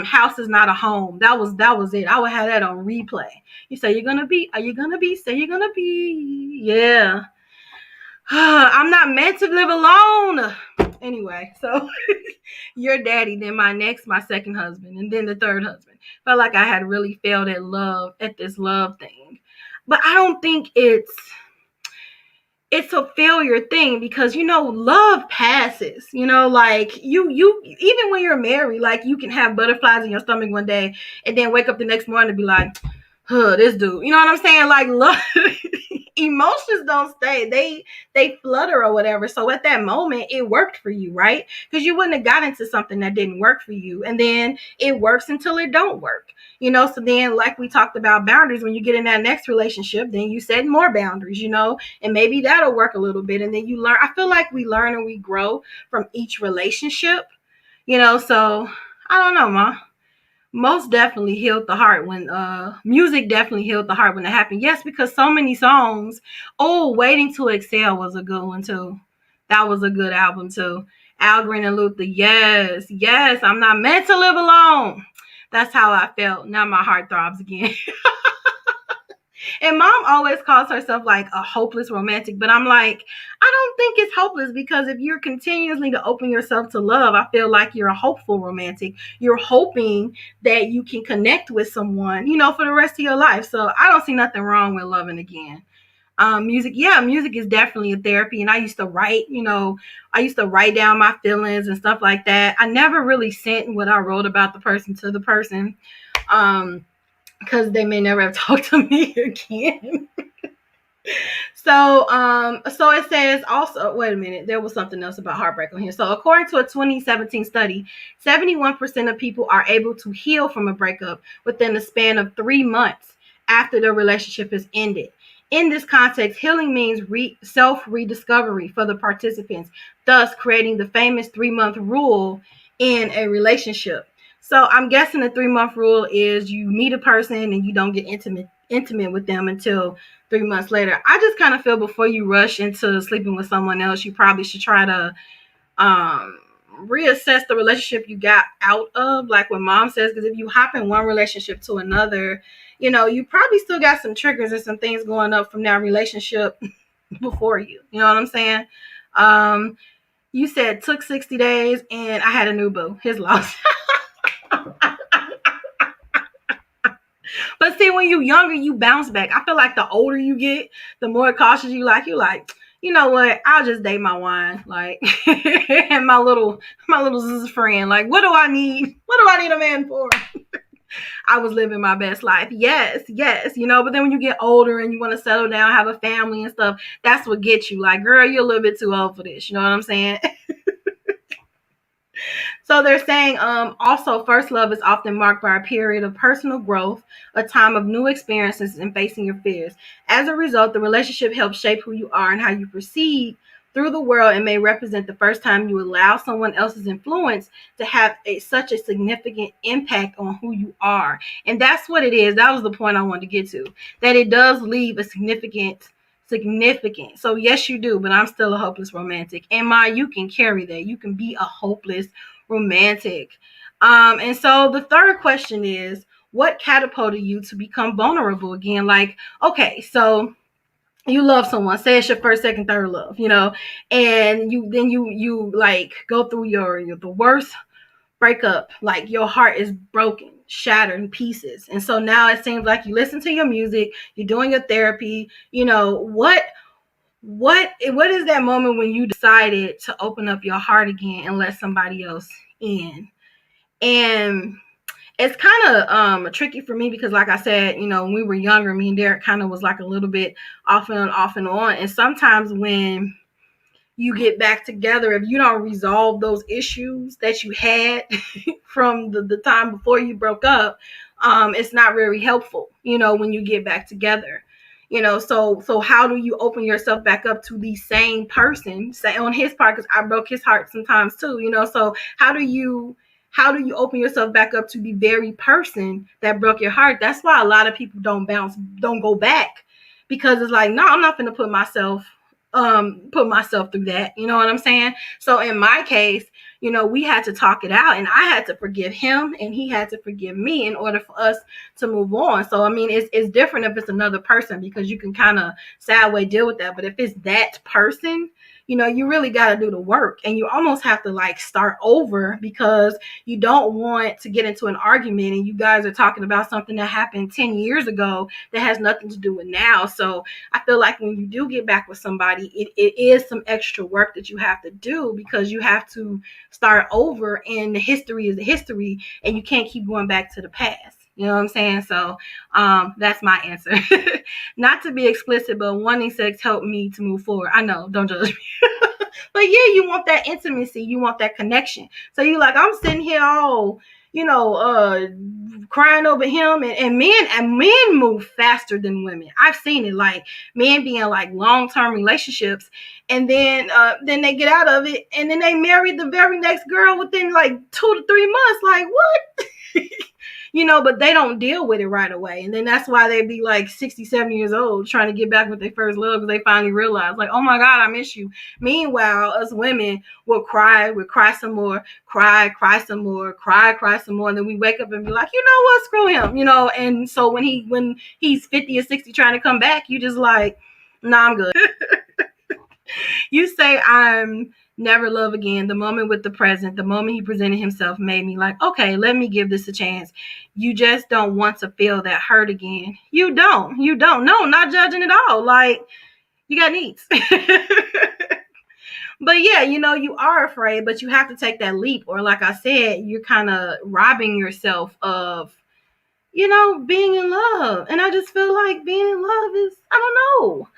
House is Not a Home. That was it. I would have that on replay. You say you're gonna be, are you gonna be? Say you're gonna be, yeah. I'm not meant to live alone. Anyway, so your daddy, then my second husband, and then the third husband. Felt like I had really failed at this love thing. But I don't think it's a failure thing because love passes. Like you even when you're married, like you can have butterflies in your stomach one day and then wake up the next morning and be like, this dude. You know what I'm saying? Like love emotions don't stay. They flutter or whatever. So at that moment it worked for you, right? Because you wouldn't have got into something that didn't work for you. And then it works until it don't work. So then like we talked about boundaries, when you get in that next relationship, then you set more boundaries, and maybe that'll work a little bit. And then you learn. I feel like we learn and we grow from each relationship, so I don't know, Ma. Most definitely healed the heart when music definitely healed the heart when it happened. Yes, because so many songs. Oh, Waiting to Exhale was a good one too. That was a good album too. Al Green and Luther. Yes, I'm not meant to live alone. That's how I felt. Now my heart throbs again. And mom always calls herself like a hopeless romantic, but I'm like, I don't think it's hopeless, because if you're continuously to open yourself to love, I feel like you're a hopeful romantic. You're hoping that you can connect with someone, for the rest of your life. So I don't see nothing wrong with loving again. Music is definitely a therapy. And I used to write down my feelings and stuff like that. I never really sent what I wrote about the person to the person. because they may never have talked to me again. So it says also, wait a minute, there was something else about heartbreak on here. So according to a 2017 study, 71% of people are able to heal from a breakup within the span of 3 months after the relationship has ended. In this context, healing means self-rediscovery for the participants, thus creating the famous 3-month rule in a relationship. So I'm guessing the 3-month rule is you meet a person and you don't get intimate with them until 3 months later. I just kind of feel before you rush into sleeping with someone else, you probably should try to reassess the relationship you got out of, like what mom says, because if you hop in one relationship to another, you probably still got some triggers and some things going up from that relationship before you. You know what I'm saying? You said took 60 days and I had a new boo. His loss. But see, when you younger, you bounce back. I feel like the older you get, the more cautious you like. You like, you know what? I'll just date my wine, like, and my little friend. Like, what do I need? What do I need a man for? I was living my best life. Yes, yes, But then when you get older and you want to settle down, have a family and stuff, that's what gets you. Like, girl, you're a little bit too old for this. You know what I'm saying? So they're saying also first love is often marked by a period of personal growth, a time of new experiences and facing your fears. As a result, the relationship helps shape who you are and how you proceed through the world and may represent the first time you allow someone else's influence to have such a significant impact on who you are. And that's what it is. That was the point I wanted to get to, that it does leave a significant. So yes, you do, but I'm still a hopeless romantic. And you can carry that. You can be a hopeless romantic. And so the third question is, what catapulted you to become vulnerable again? Like, okay, so you love someone, say it's your first, second, third love, and you like go through the worst breakup, like your heart is broken, shattered in pieces. And so now it seems like you listen to your music, you're doing your therapy, what is that moment when you decided to open up your heart again and let somebody else in? And it's kind of tricky for me because, like I said, when we were younger, me and Derek kind of was like a little bit off and on. And sometimes when you get back together, if you don't resolve those issues that you had from the time before you broke up, it's not very helpful, when you get back together. So how do you open yourself back up to the same person, say on his part, because I broke his heart sometimes too, so how do you open yourself back up to the very person that broke your heart? That's why a lot of people don't go back, because it's like, no, I'm not going to put myself through that. You know what I'm saying? So in my case, we had to talk it out, and I had to forgive him and he had to forgive me in order for us to move on. So I mean, it's different if it's another person, because you can kind of sideway deal with that. But if it's that person, you really got to do the work, and you almost have to like start over, because you don't want to get into an argument and you guys are talking about something that happened 10 years ago that has nothing to do with now. So I feel like when you do get back with somebody, it is some extra work that you have to do, because you have to start over, and the history is the history, and you can't keep going back to the past. You know what I'm saying? So that's my answer. Not to be explicit, but wanting sex helped me to move forward. I know, don't judge me. But yeah, you want that intimacy, you want that connection. So you like, I'm sitting here all, crying over him, and men move faster than women. I've seen it, like men being like long-term relationships, and then they get out of it, and then they marry the very next girl within like 2 to 3 months. Like, what? But they don't deal with it right away. And then that's why they be like 60, 70 years old trying to get back with their first love, because they finally realize, like, oh my God, I miss you. Meanwhile, us women will cry some more, cry some more, cry some more. And then we wake up and be like, you know what, screw him, And so when he's 50 or 60 trying to come back, you just like, nah, I'm good. You say, I'm never love again. The moment with the present, the moment he presented himself made me like, okay, let me give this a chance. You just don't want to feel that hurt again. You don't. No, not judging at all. Like, you got needs. But yeah, you are afraid, but you have to take that leap. Or like I said, you're kind of robbing yourself of being in love. And I just feel like being in love is, I don't know.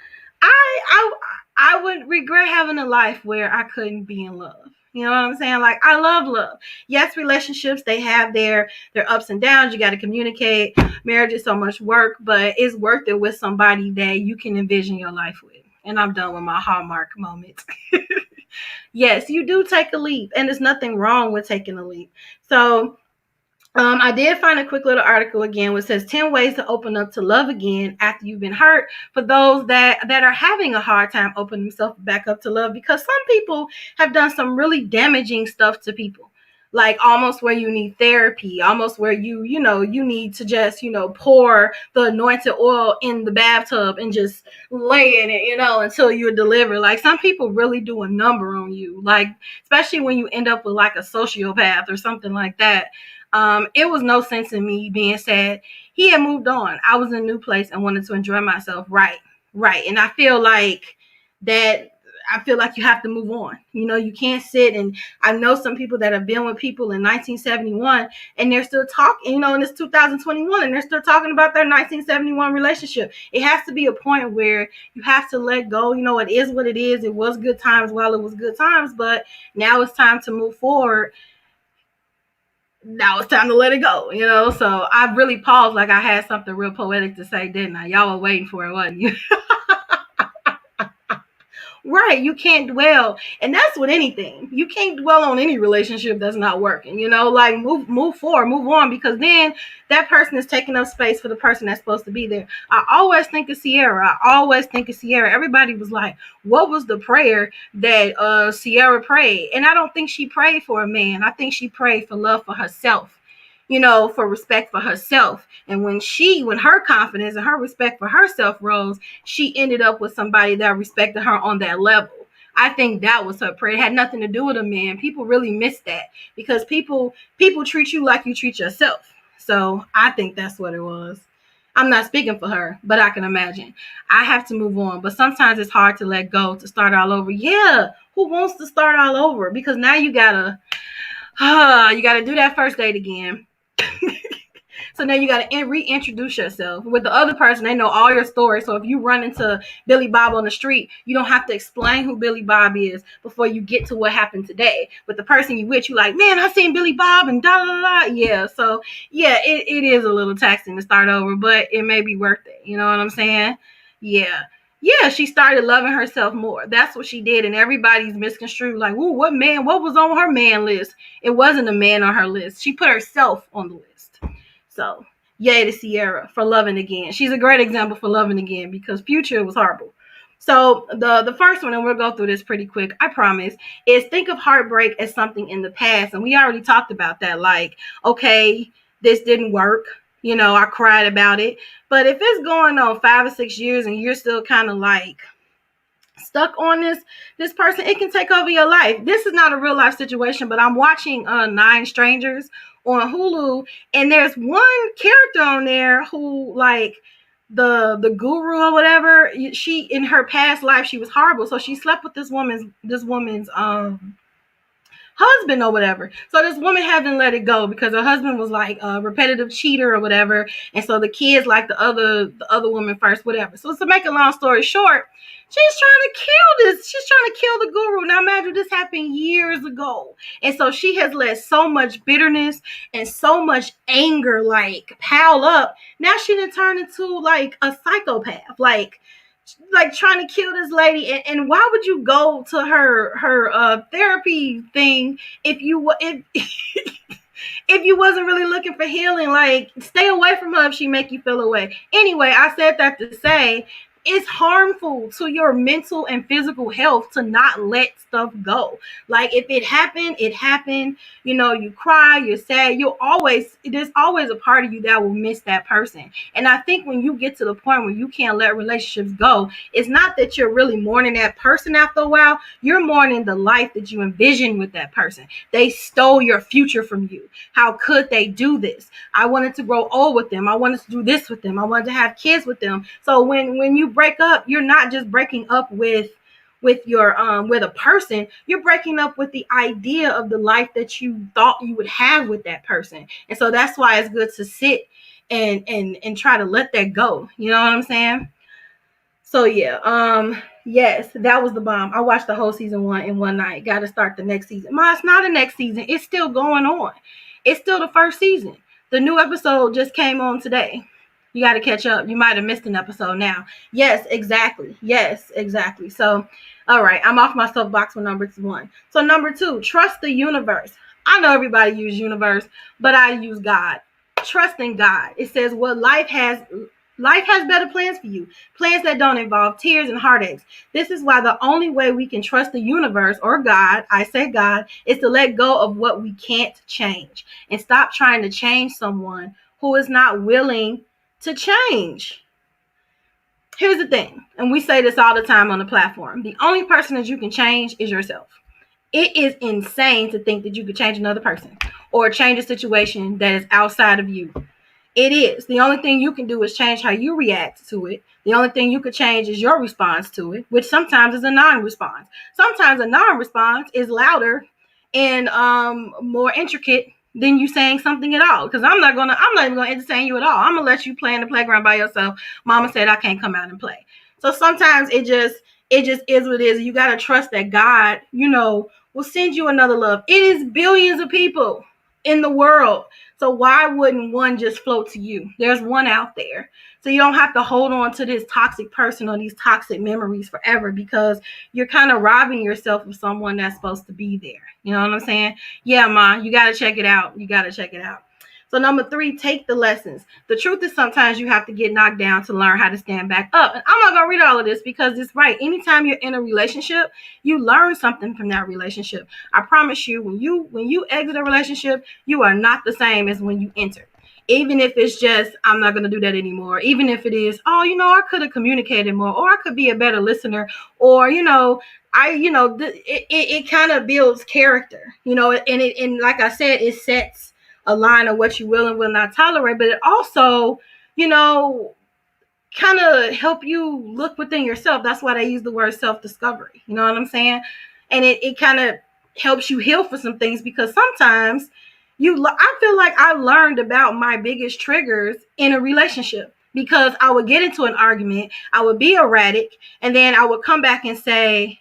I would regret having a life where I couldn't be in love. You know what I'm saying? Like, I love love. Yes, relationships, they have their ups and downs. You got to communicate. Marriage is so much work, but it's worth it with somebody that you can envision your life with. And I'm done with my Hallmark moment. Yes, you do take a leap, and there's nothing wrong with taking a leap. So I did find a quick little article again which says 10 ways to open up to love again after you've been hurt, for those that are having a hard time opening themselves back up to love, because some people have done some really damaging stuff to people. Like, almost where you need therapy, almost where you need to just, pour the anointed oil in the bathtub and just lay in it, until you're delivered. Like, some people really do a number on you, like, especially when you end up with like a sociopath or something like that. It was no sense in me being sad. He had moved on. I was in a new place and wanted to enjoy myself. Right. And I feel like that. I feel like you have to move on. You can't sit, and I know some people that have been with people in 1971 and they're still talking, and it's 2021 and they're still talking about their 1971 relationship. It has to be a point where you have to let go. It is what it is. It was good times while it was good times, but now it's time to move forward. Now it's time to let it go. So I really paused like I had something real poetic to say, didn't I? Y'all were waiting for it, wasn't you? Right. You can't dwell. And that's with anything. You can't dwell on any relationship that's not working. Like, move forward, move on, because then that person is taking up space for the person that's supposed to be there. I always think of Ciara. Everybody was like, what was the prayer that Ciara prayed? And I don't think she prayed for a man. I think she prayed for love for herself. For respect for herself. And when her confidence and her respect for herself rose, she ended up with somebody that respected her on that level. I think that was her prayer. It had nothing to do with a man. People really miss that, because people treat you like you treat yourself. So I think that's what it was. I'm not speaking for her, but I can imagine. I have to move on, but sometimes it's hard to let go, to start all over. Yeah, who wants to start all over? Because now you gotta do that first date again. So now you got to reintroduce yourself with the other person. They know all your stories. So if you run into Billy Bob on the street, you don't have to explain who Billy Bob is before you get to what happened today. With the person you with, you like, man, I seen Billy Bob and da da da. Yeah. So yeah, it is a little taxing to start over, but it may be worth it. You know what I'm saying? Yeah. Yeah, she started loving herself more. That's what she did. And everybody's misconstrued like, ooh, what was on her man list? It wasn't a man on her list. She put herself on the list. So, yay to Ciara for loving again. She's a great example for loving again, because Future was horrible. So, the first one, and we'll go through this pretty quick, I promise, is think of heartbreak as something in the past. And we already talked about that. Like, okay, this didn't work. I cried about it. But if it's going on 5 or 6 years and you're still kind of like stuck on this person, it can take over your life. This is not a real life situation, but I'm watching 9 Strangers on Hulu, and there's one character on there who, like, the guru or whatever, she, in her past life, she was horrible, so she slept with this woman's husband or whatever. So this woman hadn't let it go because her husband was like a repetitive cheater or whatever, and so the kids like the other woman first, whatever. So to make a long story short, she's trying to kill the guru. Now imagine this happened years ago, and so she has let so much bitterness and so much anger like pile up. Now she done turned into like a psychopath, like trying to kill this lady. And why would you go to her therapy thing if if you wasn't really looking for healing? Like, stay away from her if she make you feel away. Anyway, I said that to say it's harmful to your mental and physical health to not let stuff go. Like, if it happened, it happened. You cry, you're sad. There's always a part of you that will miss that person. And I think when you get to the point where you can't let relationships go, it's not that you're really mourning that person after a while. You're mourning the life that you envisioned with that person. They stole your future from you. How could they do this? I wanted to grow old with them. I wanted to do this with them. I wanted to have kids with them. So when you break up, you're not just breaking up with your with a person. You're breaking up with the idea of the life that you thought you would have with that person. And so that's why it's good to sit and try to let that go. You know what I'm saying? So yeah, yes, that was the bomb. I watched the whole season 1 in one night. Got to start the next season. Ma, it's not the next season. It's still going on. It's still the first season. The new episode just came on today. You got to catch up. You might have missed an episode now. Yes, exactly. Yes, exactly. So, all right, I'm off my soapbox with number 1. So number 2, trust the universe. I know everybody use universe, but I use God. Trust in God. It says what life has better plans for you. Plans that don't involve tears and heartaches. This is why the only way we can trust the universe or God, I say God, is to let go of what we can't change and stop trying to change someone who is not willing to change. Here's the thing, and we say this all the time on the platform. The only person that you can change is yourself. It is insane to think that you could change another person or change a situation that is outside of you. It is. The only thing you can do is change how you react to it. The only thing you could change is your response to it, which sometimes is a non-response. Sometimes a non-response is louder and more intricate than you saying something at all. Because I'm not even gonna entertain you at all. I'm gonna let you play in the playground by yourself. Mama said I can't come out and play. So sometimes it just is what it is. You gotta trust that God, will send you another love. It is billions of people in the world. So why wouldn't one just float to you? There's one out there. So you don't have to hold on to this toxic person or these toxic memories forever, because you're kind of robbing yourself of someone that's supposed to be there. You know what I'm saying? Yeah, Ma, you got to check it out. You got to check it out. So number 3, take the lessons. The truth is sometimes you have to get knocked down to learn how to stand back up. And I'm not going to read all of this because it's right. Anytime you're in a relationship, you learn something from that relationship. I promise you, when you exit a relationship, you are not the same as when you entered. Even if it's just, I'm not going to do that anymore. Even if it is, I could have communicated more, or I could be a better listener, or, it kind of builds character, and like I said, it sets a line of what you will and will not tolerate, but it also, kind of help you look within yourself. That's why they use the word self-discovery. You know what I'm saying? And it kind of helps you heal for some things, because sometimes I feel like I learned about my biggest triggers in a relationship, because I would get into an argument, I would be erratic, and then I would come back and say,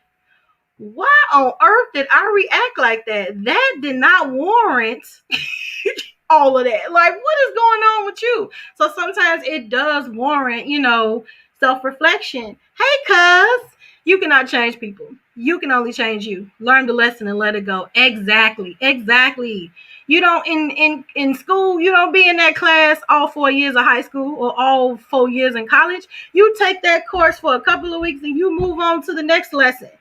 why on earth did I react like that? That did not warrant all of that. Like, what is going on with you? So sometimes it does warrant, self-reflection. Hey, cuz, you cannot change people. You can only change you. Learn the lesson and let it go. Exactly. You don't, in school, you don't be in that class all 4 years of high school or all 4 years in college. You take that course for a couple of weeks and you move on to the next lesson.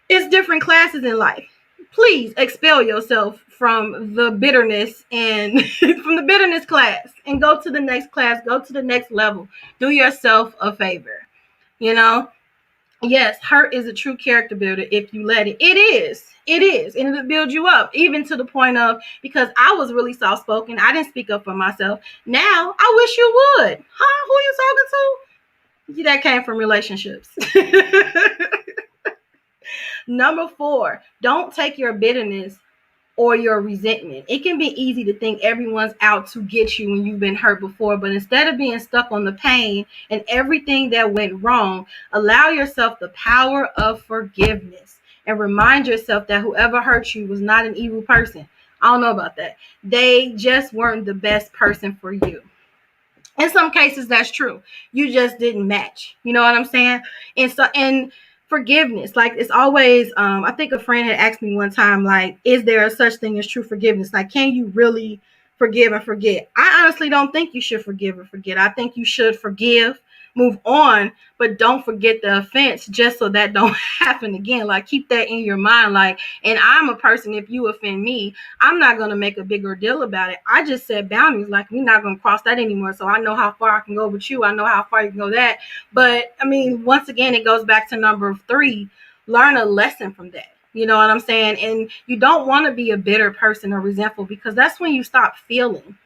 It's different classes in life. Please expel yourself from the bitterness and from the bitterness class and go to the next class, go to the next level. Do yourself a favor. Yes, hurt is a true character builder if you let it. It is. And it'll build you up, even to the point of, because I was really soft-spoken, I didn't speak up for myself. Now, I wish you would. Huh? Who are you talking to? That came from relationships. Number 4, don't take your bitterness or your resentment. It can be easy to think everyone's out to get you when you've been hurt before, but instead of being stuck on the pain and everything that went wrong, allow yourself the power of forgiveness and remind yourself that whoever hurt you was not an evil person. I don't know about that. They just weren't the best person for you. In some cases, that's true. You just didn't match. You know what I'm saying? And forgiveness, like, it's always, I think a friend had asked me one time, like, is there a such thing as true forgiveness? Like, can you really forgive and forget? I honestly don't think you should forgive or forget. I think you should forgive, move on, but don't forget the offense, just so that don't happen again. Like, keep that in your mind. Like, and I'm a person, if you offend me, I'm not going to make a bigger deal about it. I just set boundaries, like, we're not going to cross that anymore. So I know how far I can go with you. I know how far you can go that. But I mean, once again, it goes back to number 3, learn a lesson from that. You know what I'm saying? And you don't want to be a bitter person or resentful, because that's when you stop feeling.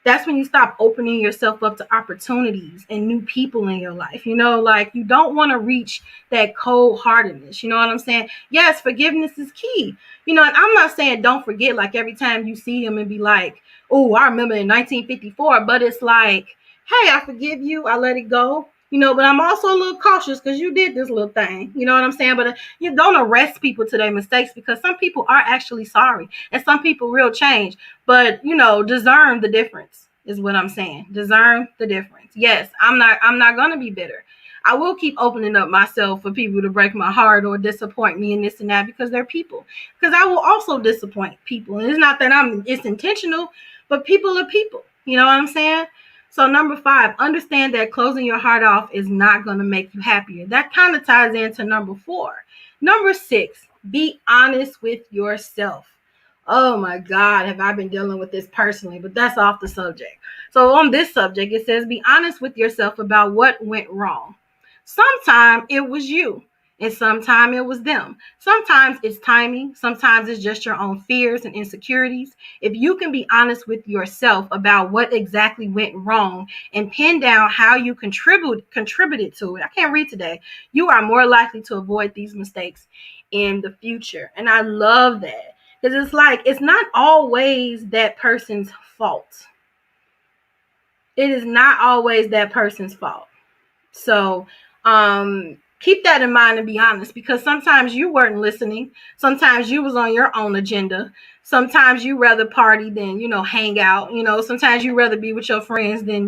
that's when you stop opening yourself up to opportunities and new people in your life. Like, you don't want to reach that cold heartedness. You know what I'm saying? Yes, forgiveness is key. And I'm not saying don't forget, like, every time you see him and be like, oh, I remember in 1954, but it's like, hey, I forgive you, I let it go. But I'm also a little cautious because you did this little thing. You know what I'm saying? But you don't arrest people to their mistakes, because some people are actually sorry and some people will change. But, discern the difference is what I'm saying. Discern the difference. Yes, I'm not going to be bitter. I will keep opening up myself for people to break my heart or disappoint me and this and that, because they're people. Because I will also disappoint people. And it's not that it's intentional, but people are people. You know what I'm saying? So number 5, understand that closing your heart off is not going to make you happier. That kind of ties into number 4. Number 6, be honest with yourself. Oh my God, have I been dealing with this personally, but that's off the subject. So on this subject, it says, be honest with yourself about what went wrong. Sometimes it was you, and sometimes it was them. Sometimes it's timing. Sometimes it's just your own fears and insecurities. If you can be honest with yourself about what exactly went wrong and pin down how you contributed to it, I can't read today, you are more likely to avoid these mistakes in the future. And I love that, because it's like, it's not always that person's fault. It is not always that person's fault. So keep that in mind and be honest, because sometimes you weren't listening. Sometimes you was on your own agenda. Sometimes you rather party than, hang out. Sometimes you rather be with your friends than,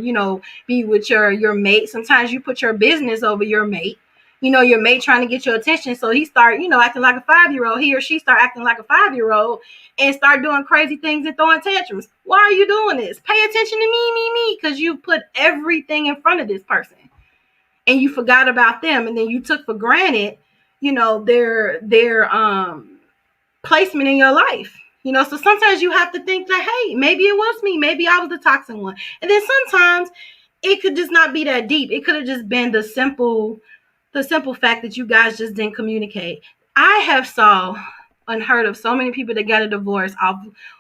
be with your mate. Sometimes you put your business over your mate. Your mate trying to get your attention. So he start, acting like a 5-year-old. He or she start acting like a 5-year-old and start doing crazy things and throwing tantrums. Why are you doing this? Pay attention to me, because you put everything in front of this person. And you forgot about them, and then you took for granted, their placement in your life. So sometimes you have to think that, hey, maybe it was me, maybe I was the toxic one. And then sometimes it could just not be that deep. It could have just been the simple fact that you guys just didn't communicate. I have saw unheard of so many people that got a divorce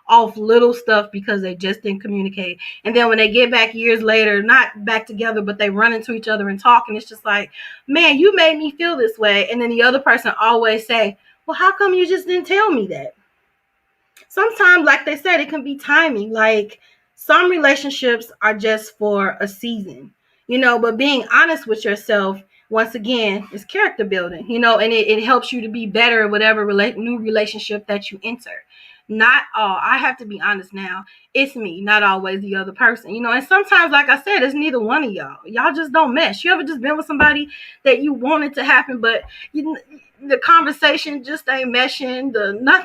off little stuff because they just didn't communicate. And then when they get back years later, not back together, but they run into each other and talk, and it's just like, man, you made me feel this way. And then the other person always say, well, how come you just didn't tell me that? Sometimes, like they said, it can be timing. Like, some relationships are just for a season, but being honest with yourself, once again, is character building, and it helps you to be better at whatever new relationship that you enter. Not all. I have to be honest now. It's me, not always the other person, and sometimes, like I said, it's neither one of y'all. Y'all just don't mesh. You ever just been with somebody that you wanted to happen, but the conversation just ain't meshing.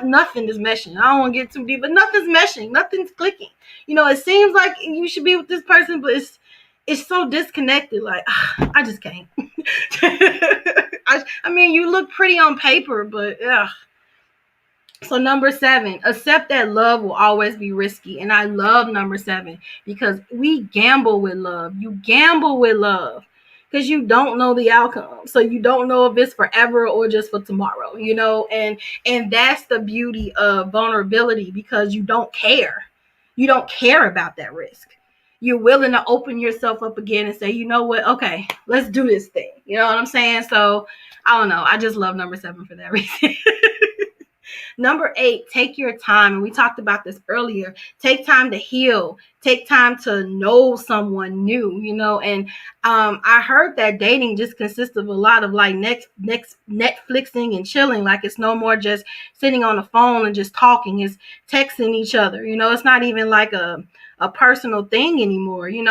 Nothing is meshing. I don't want to get too deep, but nothing's meshing. Nothing's clicking. It seems like you should be with this person, but it's so disconnected. Like, I just can't. I mean, you look pretty on paper, but ugh. So number 7, accept that love will always be risky. And I love number 7 because we gamble with love. You gamble with love because you don't know the outcome. So you don't know if it's forever or just for tomorrow, and that's the beauty of vulnerability, because you don't care. You don't care about that risk. You're willing to open yourself up again and say, you know what? Okay, let's do this thing. You know what I'm saying? So I don't know. I just love number 7 for that reason. Number 8, take your time. And we talked about this earlier. Take time to heal. Take time to know someone new, and I heard that dating just consists of a lot of like next Netflixing and chilling. Like, it's no more just sitting on the phone and just talking. It's texting each other. It's not even like a personal thing anymore, and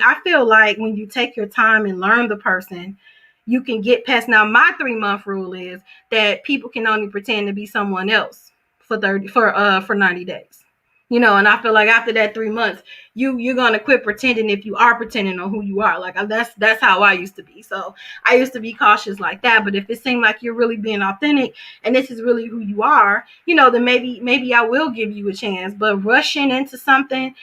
I feel like when you take your time and learn the person, you can get past. Now, my 3-month rule is that people can only pretend to be someone else for 90 days. And I feel like after that 3 months, you're gonna quit pretending if you are pretending on who you are. Like, that's how I used to be. So I used to be cautious like that. But if it seemed like you're really being authentic and this is really who you are, then maybe I will give you a chance. But rushing into something,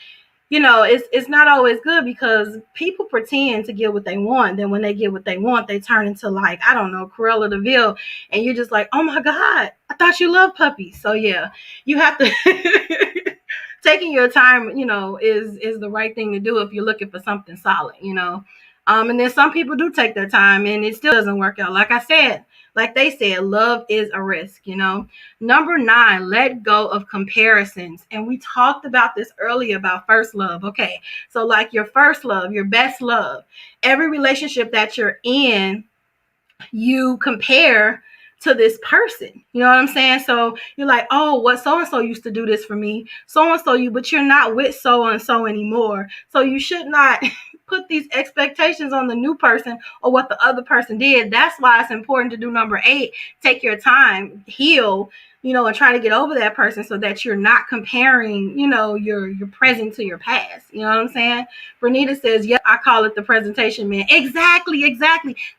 it's not always good, because people pretend to get what they want. Then when they get what they want, they turn into, like, I don't know, Cruella de Vil. And you're just like, oh my God, I thought you loved puppies. So yeah, you have to taking your time, is the right thing to do if you're looking for something solid, and then some people do take their time and it still doesn't work out. Like they said, love is a risk, Number 9, let go of comparisons. And we talked about this earlier about first love. Okay. So like your first love, your best love, every relationship that you're in, you compare to this person. You know what I'm saying? So you're like, oh, what so and so used to do this for me, so and so but you're not with so and so anymore. So you should not put these expectations on the new person or what the other person did. That's why it's important to do number 8. Take your time, heal, and try to get over that person so that you're not comparing, your present to your past. You know what I'm saying? Renita says, yeah, I call it the presentation man. Exactly.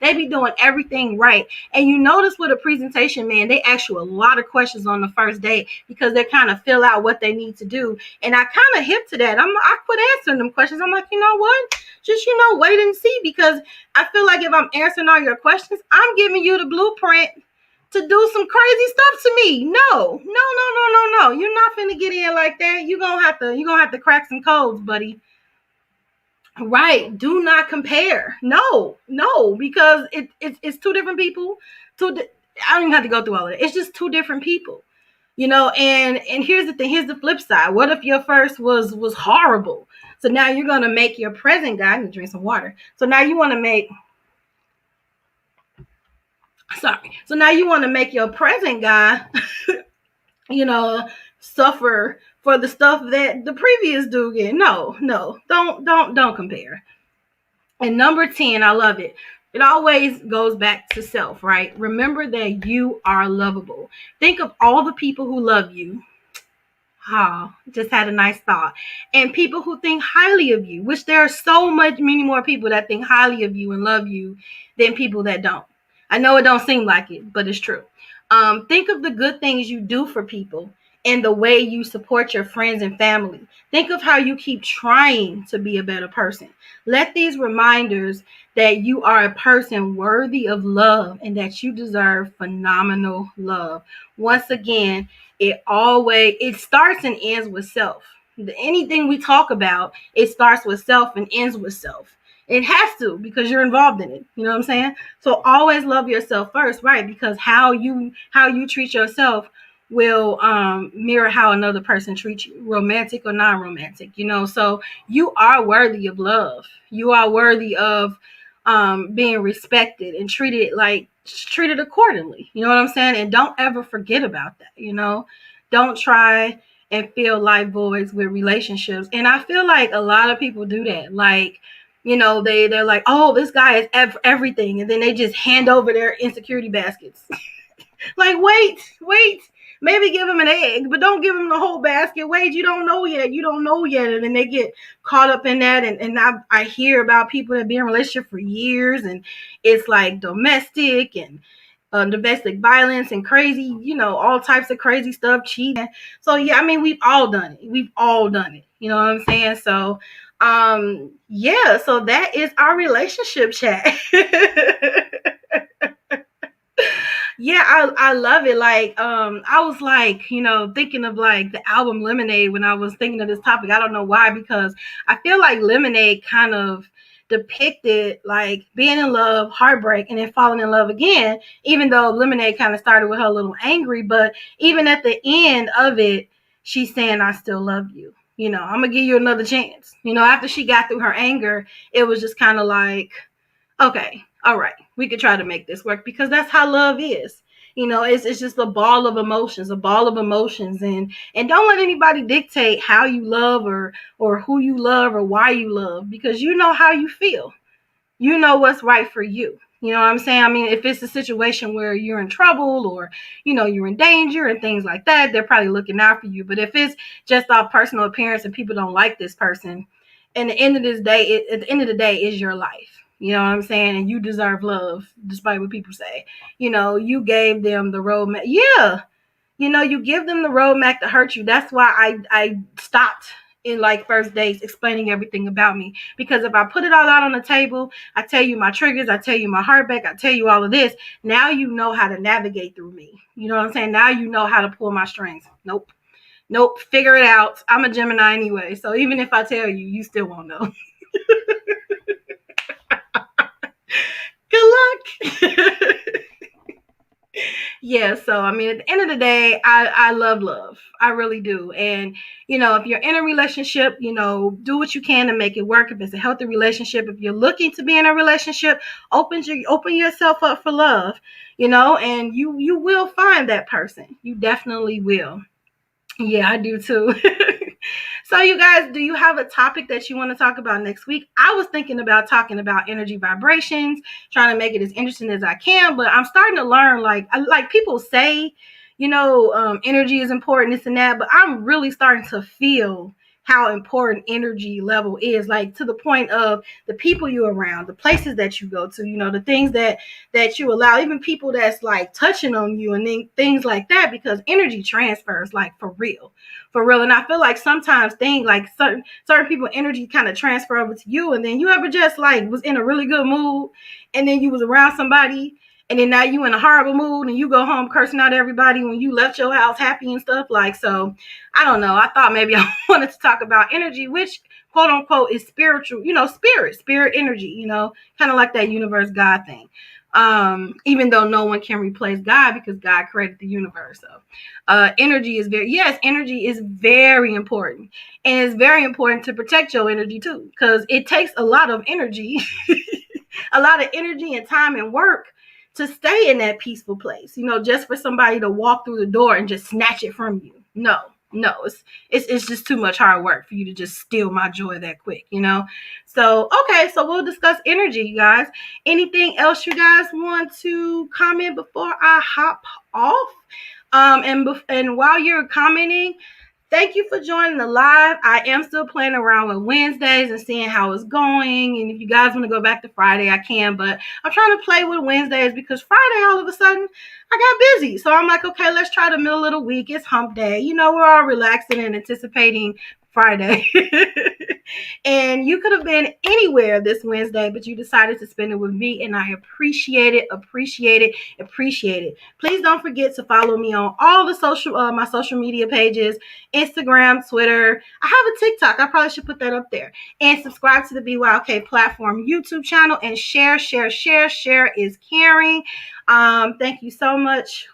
They be doing everything right. And you notice with a presentation man, they ask you a lot of questions on the first date because they kind of fill out what they need to do. And I kind of hip to that. I quit answering them questions. I'm like, you know what? Just, wait and see, because I feel like if I'm answering all your questions, I'm giving you the blueprint to do some crazy stuff to me. No. You're not finna get in like that. You're gonna have to crack some codes, buddy. Right. Do not compare. No, because it's two different people. I don't even have to go through all of it. It's just two different people. And here's the thing, here's the flip side. What if your first was horrible? So now you're gonna make your present guy, I need to drink some water. So now you want to make your present guy, suffer for the stuff that the previous dude get. No, don't compare. And number 10, I love it. It always goes back to self, right? Remember that you are lovable. Think of all the people who love you. Just had a nice thought. And people who think highly of you, which there are many more people that think highly of you and love you than people that don't. I know it don't seem like it, but it's true. Think of the good things you do for people and the way you support your friends and family. Think of how you keep trying to be a better person. Let these reminders that you are a person worthy of love and that you deserve phenomenal love. Once again, it starts and ends with self. Anything we talk about, it starts with self and ends with self. It has to, because you're involved in it. You know what I'm saying? So always love yourself first, right? Because how you treat yourself will mirror how another person treats you, romantic or non-romantic. So you are worthy of love. You are worthy of being respected and treated accordingly. You know what I'm saying? And don't ever forget about that. Don't try and fill life voids with relationships. And I feel like a lot of people do that. Like, they're like, oh, this guy is everything. And then they just hand over their insecurity baskets. Like, wait. Maybe give him an egg, but don't give him the whole basket. Wait, you don't know yet. And then they get caught up in that. And I hear about people that be in a relationship for years, and it's like domestic and domestic violence and crazy, all types of crazy stuff, cheating. So, yeah, I mean, we've all done it. You know what I'm saying? So, yeah, so that is our relationship chat. Yeah, I love it. Like, I was like, thinking of like the album Lemonade when I was thinking of this topic. I don't know why, because I feel like Lemonade kind of depicted like being in love, heartbreak, and then falling in love again, even though Lemonade kind of started with her a little angry. But even at the end of it, she's saying, I still love you. I'm going to give you another chance. After she got through her anger, it was just kind of like, okay, all right, we could try to make this work, because that's how love is. It's just a ball of emotions, and don't let anybody dictate how you love or who you love or why you love, because you know how you feel. You know what's right for you. You know what I'm saying? I mean, if it's a situation where you're in trouble or, you're in danger and things like that, they're probably looking out for you. But if it's just off personal appearance and people don't like this person, at the end of the day, is your life. You know what I'm saying? And you deserve love, despite what people say. You gave them the roadmap. Yeah. You give them the roadmap to hurt you. That's why I stopped in like first dates explaining everything about me. Because if I put it all out on the table, I tell you my triggers, I tell you my heartbreak, I tell you all of this. Now you know how to navigate through me. You know what I'm saying? Now you know how to pull my strings. Nope. Nope, figure it out. I'm a Gemini anyway, so even if I tell you, you still won't know. Good luck. Yeah, so I mean, at the end of the day, I love. I really do. And if you're in a relationship, do what you can to make it work. If it's a healthy relationship, if you're looking to be in a relationship, open yourself up for love, and you will find that person. You definitely will. Yeah, I do too. So you guys, do you have a topic that you want to talk about next week? I was thinking about talking about energy vibrations, trying to make it as interesting as I can, but I'm starting to learn, like people say, energy is important, this and that, but I'm really starting to feel how important energy level is, like to the point of the people you're around, the places that you go to, the things that you allow, even people that's like touching on you and then things like that, because energy transfers, like for real. And I feel like sometimes things like certain people energy kind of transfer over to you, and then you ever just like was in a really good mood and then you was around somebody and then now you in a horrible mood and you go home cursing out everybody when you left your house happy and stuff, like, so I don't know. I thought maybe I wanted to talk about energy, which quote unquote is spiritual, spirit energy, kind of like that universe God thing. Even though no one can replace God because God created the universe. So energy is very important. And it's very important to protect your energy too, because it takes a lot of energy, a lot of energy and time and work to stay in that peaceful place, just for somebody to walk through the door and just snatch it from you. No, it's just too much hard work for you to just steal my joy that quick, So, okay, so we'll discuss energy, you guys. Anything else you guys want to comment before I hop off? And while you're commenting, thank you for joining the live. I am still playing around with Wednesdays and seeing how it's going. And if you guys want to go back to Friday, I can. But I'm trying to play with Wednesdays because Friday, all of a sudden, I got busy. So I'm like, okay, let's try the middle of the week. It's hump day. We're all relaxing and anticipating Friday. And you could have been anywhere this Wednesday, but you decided to spend it with me. And I appreciate it. Please don't forget to follow me on all the my social media pages. Instagram, Twitter. I have a TikTok. I probably should put that up there. And subscribe to the BYOK platform YouTube channel and share. Share is caring. Thank you so much.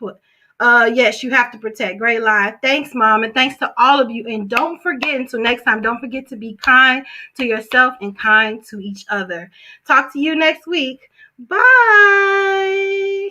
Yes, you have to protect. Great live. Thanks, Mom. And thanks to all of you. And don't forget, until next time, don't forget to be kind to yourself and kind to each other. Talk to you next week. Bye.